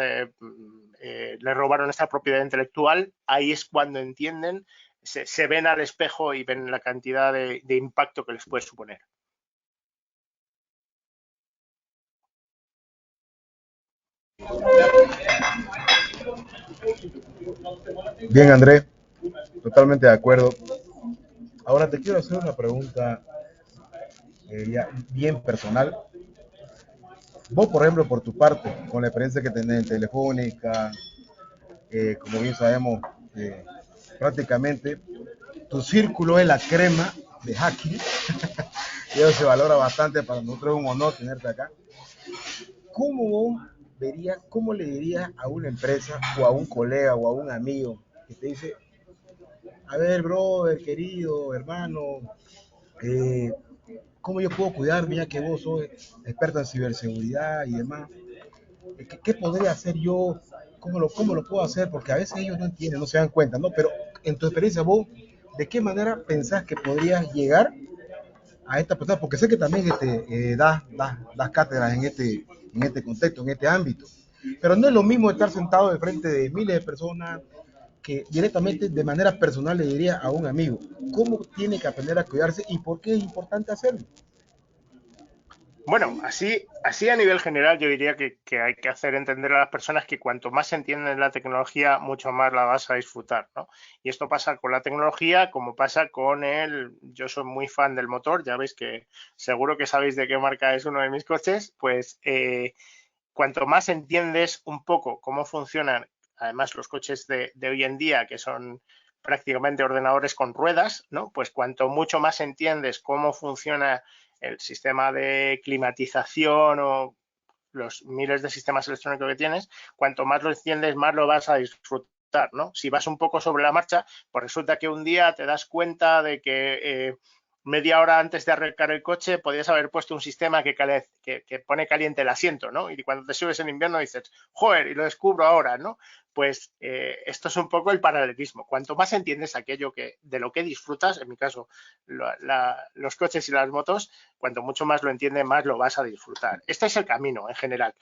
le robaron esta propiedad intelectual. Ahí es cuando entienden, se ven al espejo y ven la cantidad de impacto que les puede suponer. Bien, Andrés, totalmente de acuerdo. Ahora te quiero hacer una pregunta ya bien personal. Vos, por ejemplo, por tu parte, con la experiencia que tenés en Telefónica, como bien sabemos, prácticamente tu círculo es la crema de hacking. Y eso se valora bastante, para nosotros es un honor tenerte acá. ¿Cómo le dirías a una empresa o a un colega o a un amigo que te dice, a ver, brother, querido, hermano, ¿cómo yo puedo cuidarme ya que vos sos experto en ciberseguridad y demás? ¿Qué podría hacer yo? ¿Cómo lo puedo hacer? Porque a veces ellos no entienden, no se dan cuenta, ¿no? Pero en tu experiencia, vos, ¿de qué manera pensás que podrías llegar a esta persona? Porque sé que también das cátedras en este contexto, en este ámbito. Pero no es lo mismo estar sentado de frente de miles de personas que directamente de manera personal le diría a un amigo cómo tiene que aprender a cuidarse y por qué es importante hacerlo. Bueno, así a nivel general yo diría que hay que hacer entender a las personas que cuanto más entienden la tecnología, mucho más la vas a disfrutar, ¿no? Y esto pasa con la tecnología como pasa con yo soy muy fan del motor, ya veis que seguro que sabéis de qué marca es uno de mis coches, pues cuanto más entiendes un poco cómo funcionan, además los coches de hoy en día, que son prácticamente ordenadores con ruedas, ¿no? Pues cuanto mucho más entiendes cómo funciona el sistema de climatización o los miles de sistemas electrónicos que tienes, cuanto más lo entiendes, más lo vas a disfrutar, ¿no? Si vas un poco sobre la marcha, pues resulta que un día te das cuenta de que media hora antes de arrancar el coche podías haber puesto un sistema que pone caliente el asiento, ¿no? Y cuando te subes en invierno dices, joder, y lo descubro ahora, ¿no? Pues esto es un poco el paralelismo. Cuanto más entiendes aquello de lo que disfrutas, en mi caso, los coches y las motos, cuanto mucho más lo entiendes, más lo vas a disfrutar. Este es el camino en general.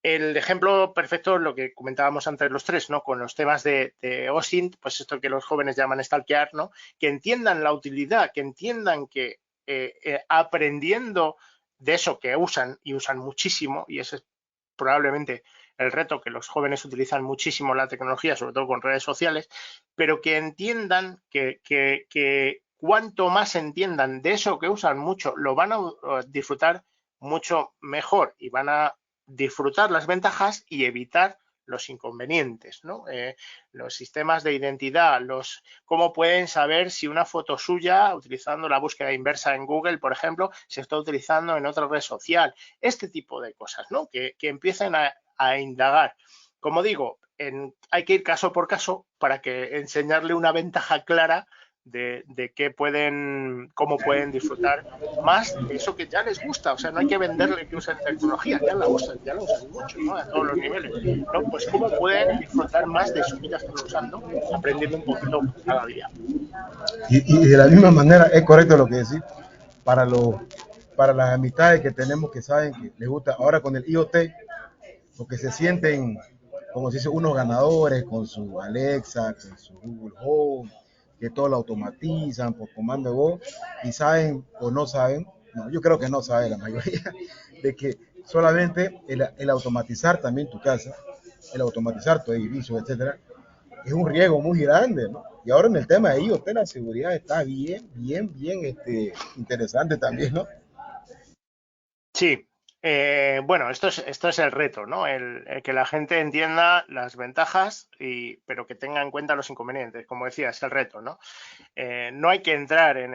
El ejemplo perfecto es lo que comentábamos antes los tres, ¿no? Con los temas de OSINT, pues esto que los jóvenes llaman stalkear, ¿no? Que entiendan la utilidad, que entiendan que aprendiendo de eso que usan y usan muchísimo, y ese es probablemente el reto, que los jóvenes utilizan muchísimo la tecnología, sobre todo con redes sociales, pero que entiendan que cuanto más entiendan de eso que usan mucho, lo van a disfrutar mucho mejor y van a disfrutar las ventajas y evitar los inconvenientes, ¿no? Los sistemas de identidad, cómo pueden saber si una foto suya, utilizando la búsqueda inversa en Google, por ejemplo, se está utilizando en otra red social. Este tipo de cosas, ¿no? Que empiecen a indagar. Como digo, hay que ir caso por caso para que enseñarle una ventaja clara de cómo pueden disfrutar más de eso que ya les gusta. O sea, no hay que venderle que usen tecnología, ya la usan mucho, ¿no? A todos los niveles, ¿no? Pues cómo pueden disfrutar más de eso que ya están usando, aprendiendo un poquito cada día. Y de la misma manera es correcto lo que decís para las amistades que tenemos que saben que les gusta ahora con el IoT, porque se sienten, como se dice, unos ganadores con su Alexa, con su Google Home, que todo lo automatizan por comando de voz, y saben o no saben, no, yo creo que no sabe la mayoría, de que solamente el automatizar también tu casa, el automatizar tu edificio, etcétera, es un riesgo muy grande, ¿no? Y ahora en el tema de IoT, la seguridad está bien interesante también, ¿no? Sí. Bueno, esto es el reto, ¿no? El que la gente entienda las ventajas, pero que tenga en cuenta los inconvenientes. Como decía, es el reto, ¿no? No hay que entrar en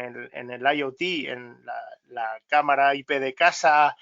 el IoT, en la cámara IP de casa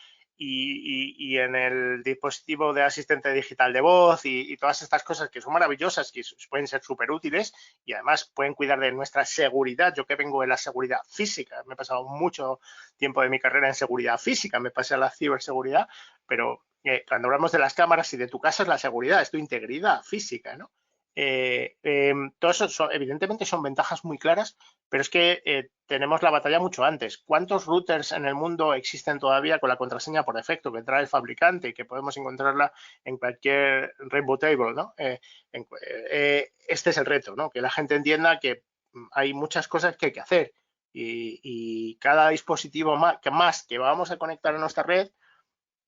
y en el dispositivo de asistente digital de voz y todas estas cosas que son maravillosas, que pueden ser súper útiles y además pueden cuidar de nuestra seguridad. Yo que vengo de la seguridad física, me he pasado mucho tiempo de mi carrera en seguridad física, me pasé a la ciberseguridad, pero cuando hablamos de las cámaras y de tu casa es la seguridad, es tu integridad física, ¿no? Todo eso evidentemente son ventajas muy claras, pero es que tenemos la batalla mucho antes. ¿Cuántos routers en el mundo existen todavía con la contraseña por defecto que trae el fabricante y que podemos encontrarla en cualquier Rainbow Table, ¿no? Este es el reto, ¿no? Que la gente entienda que hay muchas cosas que hay que hacer y cada dispositivo más que vamos a conectar a nuestra red,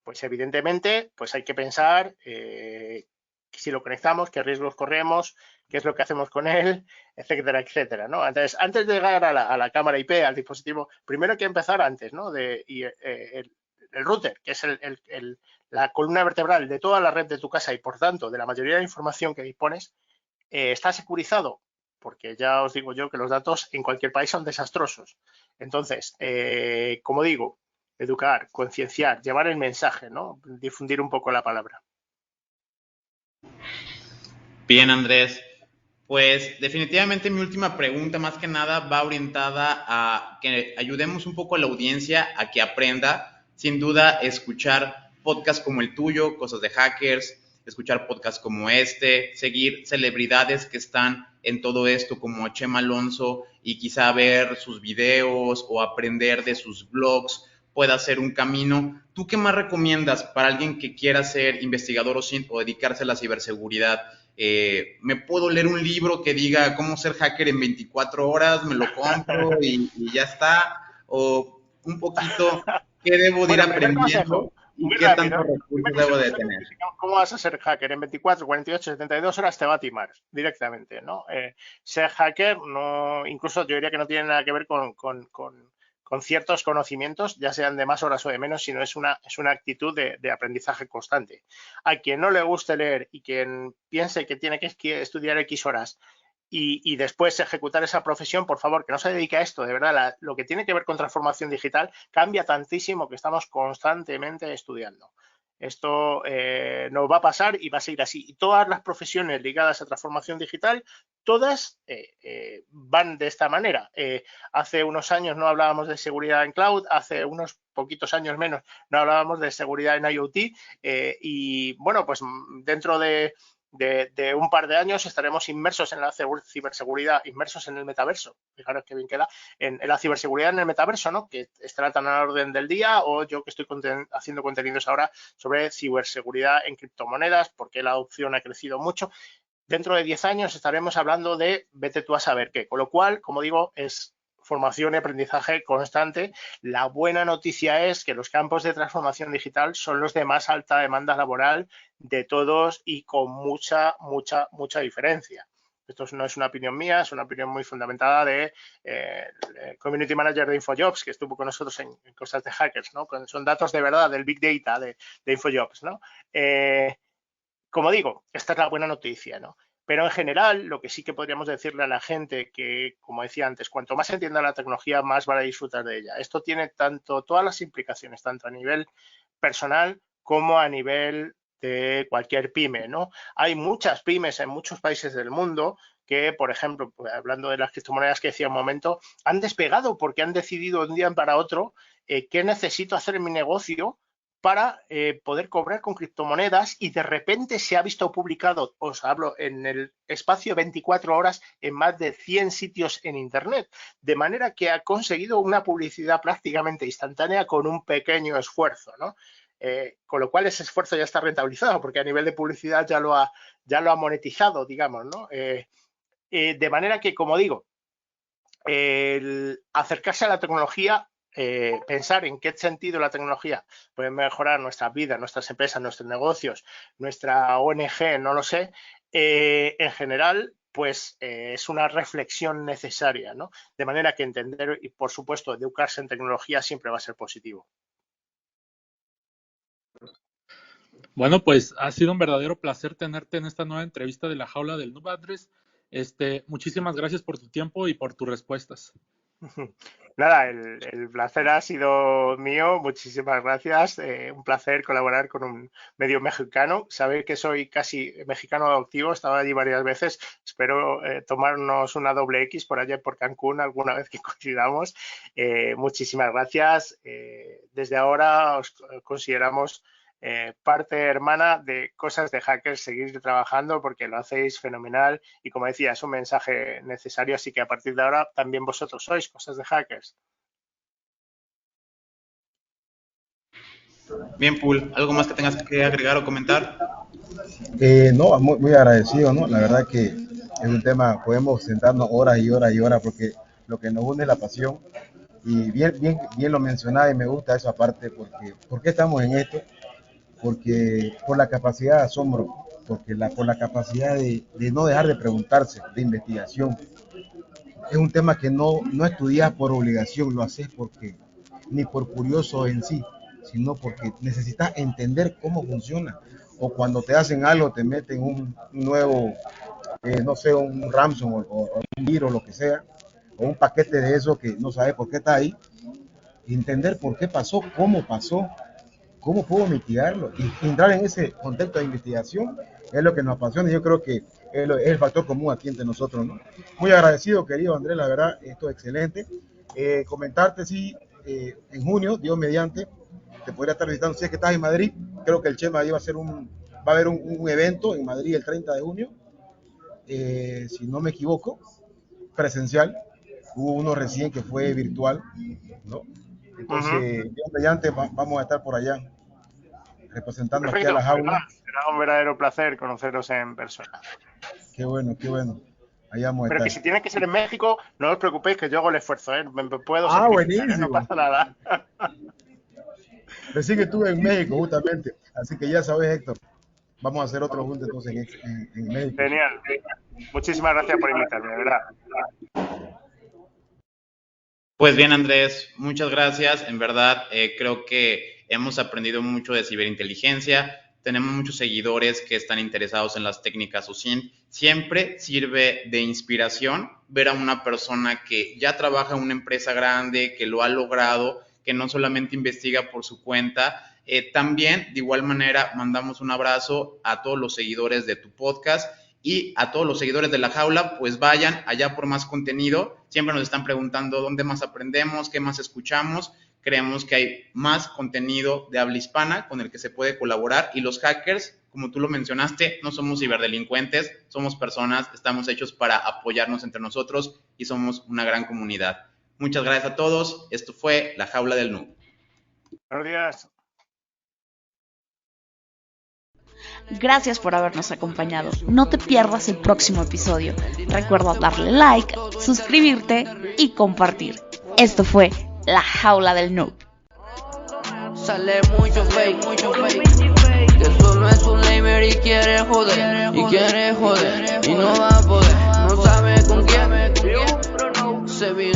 pues evidentemente pues hay que pensar si lo conectamos, qué riesgos corremos, qué es lo que hacemos con él, etcétera, etcétera, ¿no? Entonces, antes de llegar a la cámara IP, al dispositivo, primero hay que empezar antes, ¿no? El router, que es la columna vertebral de toda la red de tu casa y, por tanto, de la mayoría de la información que dispones, está securizado, porque ya os digo yo que los datos en cualquier país son desastrosos. Entonces, como digo, educar, concienciar, llevar el mensaje, ¿no? Difundir un poco la palabra. Bien, Andrés. Pues definitivamente mi última pregunta más que nada va orientada a que ayudemos un poco a la audiencia a que aprenda, sin duda, escuchar podcasts como el tuyo, cosas de hackers, escuchar podcasts como seguir celebridades que están en todo esto como Chema Alonso y quizá ver sus videos o aprender de sus blogs pueda ser un camino. ¿Tú qué más recomiendas para alguien que quiera ser investigador o dedicarse a la ciberseguridad? ¿Me puedo leer un libro que diga cómo ser hacker en 24 horas? ¿Me lo compro y ya está? ¿O un poquito ¿Qué debo de ir Bueno, primer aprendiendo consejo, y muy qué rápido. tantos Primer recursos debo consejo, de sé tener? cómo vas a ser hacker en 24, 48, 72 horas, te va a timar directamente, ¿no? Ser hacker, no, incluso yo diría que no tiene nada que ver con ciertos conocimientos, ya sean de más horas o de menos, sino es una actitud de aprendizaje constante. A quien no le guste leer y quien piense que tiene que estudiar X horas y después ejecutar esa profesión, por favor, que no se dedique a esto, de verdad, lo que tiene que ver con transformación digital cambia tantísimo que estamos constantemente estudiando. Esto nos va a pasar y va a seguir así. Y todas las profesiones ligadas a transformación digital, todas van de esta manera. Hace unos años no hablábamos de seguridad en cloud, hace unos poquitos años menos no hablábamos de seguridad en IoT y bueno, pues dentro de un par de años estaremos inmersos en la ciberseguridad, inmersos en el metaverso. Fijaros qué bien queda, en la ciberseguridad en el metaverso, ¿no? Que estará tan a la orden del día, o yo que estoy haciendo contenidos ahora sobre ciberseguridad en criptomonedas, porque la adopción ha crecido mucho. Dentro de 10 años estaremos hablando de vete tú a saber qué. Con lo cual, como digo, es formación y aprendizaje constante. La buena noticia es que los campos de transformación digital son los de más alta demanda laboral de todos y con mucha diferencia. Esto no es una opinión mía, es una opinión muy fundamentada de Community Manager de InfoJobs, que estuvo con nosotros en cosas de hackers, ¿no? Son datos de verdad del Big Data de InfoJobs, ¿no? Como digo, esta es la buena noticia, ¿no? Pero en general, lo que sí que podríamos decirle a la gente que, como decía antes, cuanto más entienda la tecnología, más van a disfrutar de ella. Esto tiene todas las implicaciones, tanto a nivel personal como a nivel de cualquier pyme, ¿no? Hay muchas pymes en muchos países del mundo que, por ejemplo, pues, hablando de las criptomonedas que decía un momento, han despegado porque han decidido de un día para otro qué necesito hacer en mi negocio para poder cobrar con criptomonedas y de repente se ha visto publicado, os hablo, en el espacio 24 horas en más de 100 sitios en Internet, de manera que ha conseguido una publicidad prácticamente instantánea con un pequeño esfuerzo, ¿no? Con lo cual ese esfuerzo ya está rentabilizado porque a nivel de publicidad ya lo ha monetizado, digamos, ¿no? De manera que, como digo, el acercarse a la tecnología, pensar en qué sentido la tecnología puede mejorar nuestras vidas, nuestras empresas, nuestros negocios, nuestra ONG, no lo sé, en general, pues es una reflexión necesaria, ¿no? De manera que entender y, por supuesto, educarse en tecnología siempre va a ser positivo. Bueno, pues ha sido un verdadero placer tenerte en esta nueva entrevista de la Jaula del Noob, Andrés. Muchísimas gracias por tu tiempo y por tus respuestas. Nada, el placer ha sido mío. Muchísimas gracias. Un placer colaborar con un medio mexicano. Sabéis que soy casi mexicano adoptivo. He estado allí varias veces. Espero tomarnos una doble X por allá por Cancún alguna vez que coincidamos. Muchísimas gracias. Desde ahora os consideramos parte hermana de Cosas de Hackers. Seguir trabajando porque lo hacéis fenomenal y, como decía, es un mensaje necesario, así que a partir de ahora también vosotros sois Cosas de Hackers. Bien, Pool, ¿algo más que tengas que agregar o comentar? No, muy agradecido, ¿no? La verdad que es un tema, podemos sentarnos horas y horas y horas porque lo que nos une es la pasión. Y bien lo mencionaba y me gusta esa parte porque ¿por qué estamos en esto? Porque por la capacidad de asombro, por la capacidad de no dejar de preguntarse, de investigación. Es un tema que no estudias por obligación, lo haces porque, ni por curioso en sí, sino porque necesitas entender cómo funciona. O cuando te hacen algo, te meten un nuevo, no sé, un ransom o un virus, lo que sea, o un paquete de eso que no sabes por qué está ahí. Entender por qué pasó, cómo puedo mitigarlo y entrar en ese contexto de investigación es lo que nos apasiona y yo creo que es el factor común aquí entre nosotros, ¿no? Muy agradecido, querido Andrés, la verdad, esto es excelente. Comentarte, sí, en junio, Dios mediante, te podría estar visitando, si es que estás en Madrid, creo que el Chema va a haber un evento en Madrid el 30 de junio, si no me equivoco, presencial, hubo uno recién que fue virtual, ¿no? Entonces, Dios mediante, vamos a estar por allá representando aquí a Perfecto, la jaula. será un verdadero placer conoceros en persona. Qué bueno, qué bueno. Allá vamos a Pero que estar. si tiene que ser en México, no os preocupéis que yo hago el esfuerzo, ¿eh? Me puedo Ah, sacrificar, ¿eh? No buenísimo. pasa nada. Recién estuve en México justamente, así que ya sabes, Héctor, vamos a hacer otro junto entonces en México. Genial. Muchísimas gracias por invitarme, de verdad. Pues bien, Andrés, muchas gracias. En verdad, creo que hemos aprendido mucho de ciberinteligencia. Tenemos muchos seguidores que están interesados en las técnicas OSINT. Siempre sirve de inspiración ver a una persona que ya trabaja en una empresa grande, que lo ha logrado, que no solamente investiga por su cuenta. También, de igual manera, mandamos un abrazo a todos los seguidores de tu podcast y a todos los seguidores de La Jaula, pues vayan allá por más contenido. Siempre nos están preguntando dónde más aprendemos, qué más escuchamos. Creemos que hay más contenido de habla hispana con el que se puede colaborar, y los hackers, como tú lo mencionaste, no somos ciberdelincuentes, somos personas, estamos hechos para apoyarnos entre nosotros y somos una gran comunidad. Muchas gracias a todos. Esto fue La Jaula del Noob. Buenos días. Gracias por habernos acompañado. No te pierdas el próximo episodio. Recuerda darle like, suscribirte y compartir. Esto fue La Jaula del Noob. Sale mucho fake, que solo es un lamer y quiere joder, y no va a poder, no sabe con quién, se vino.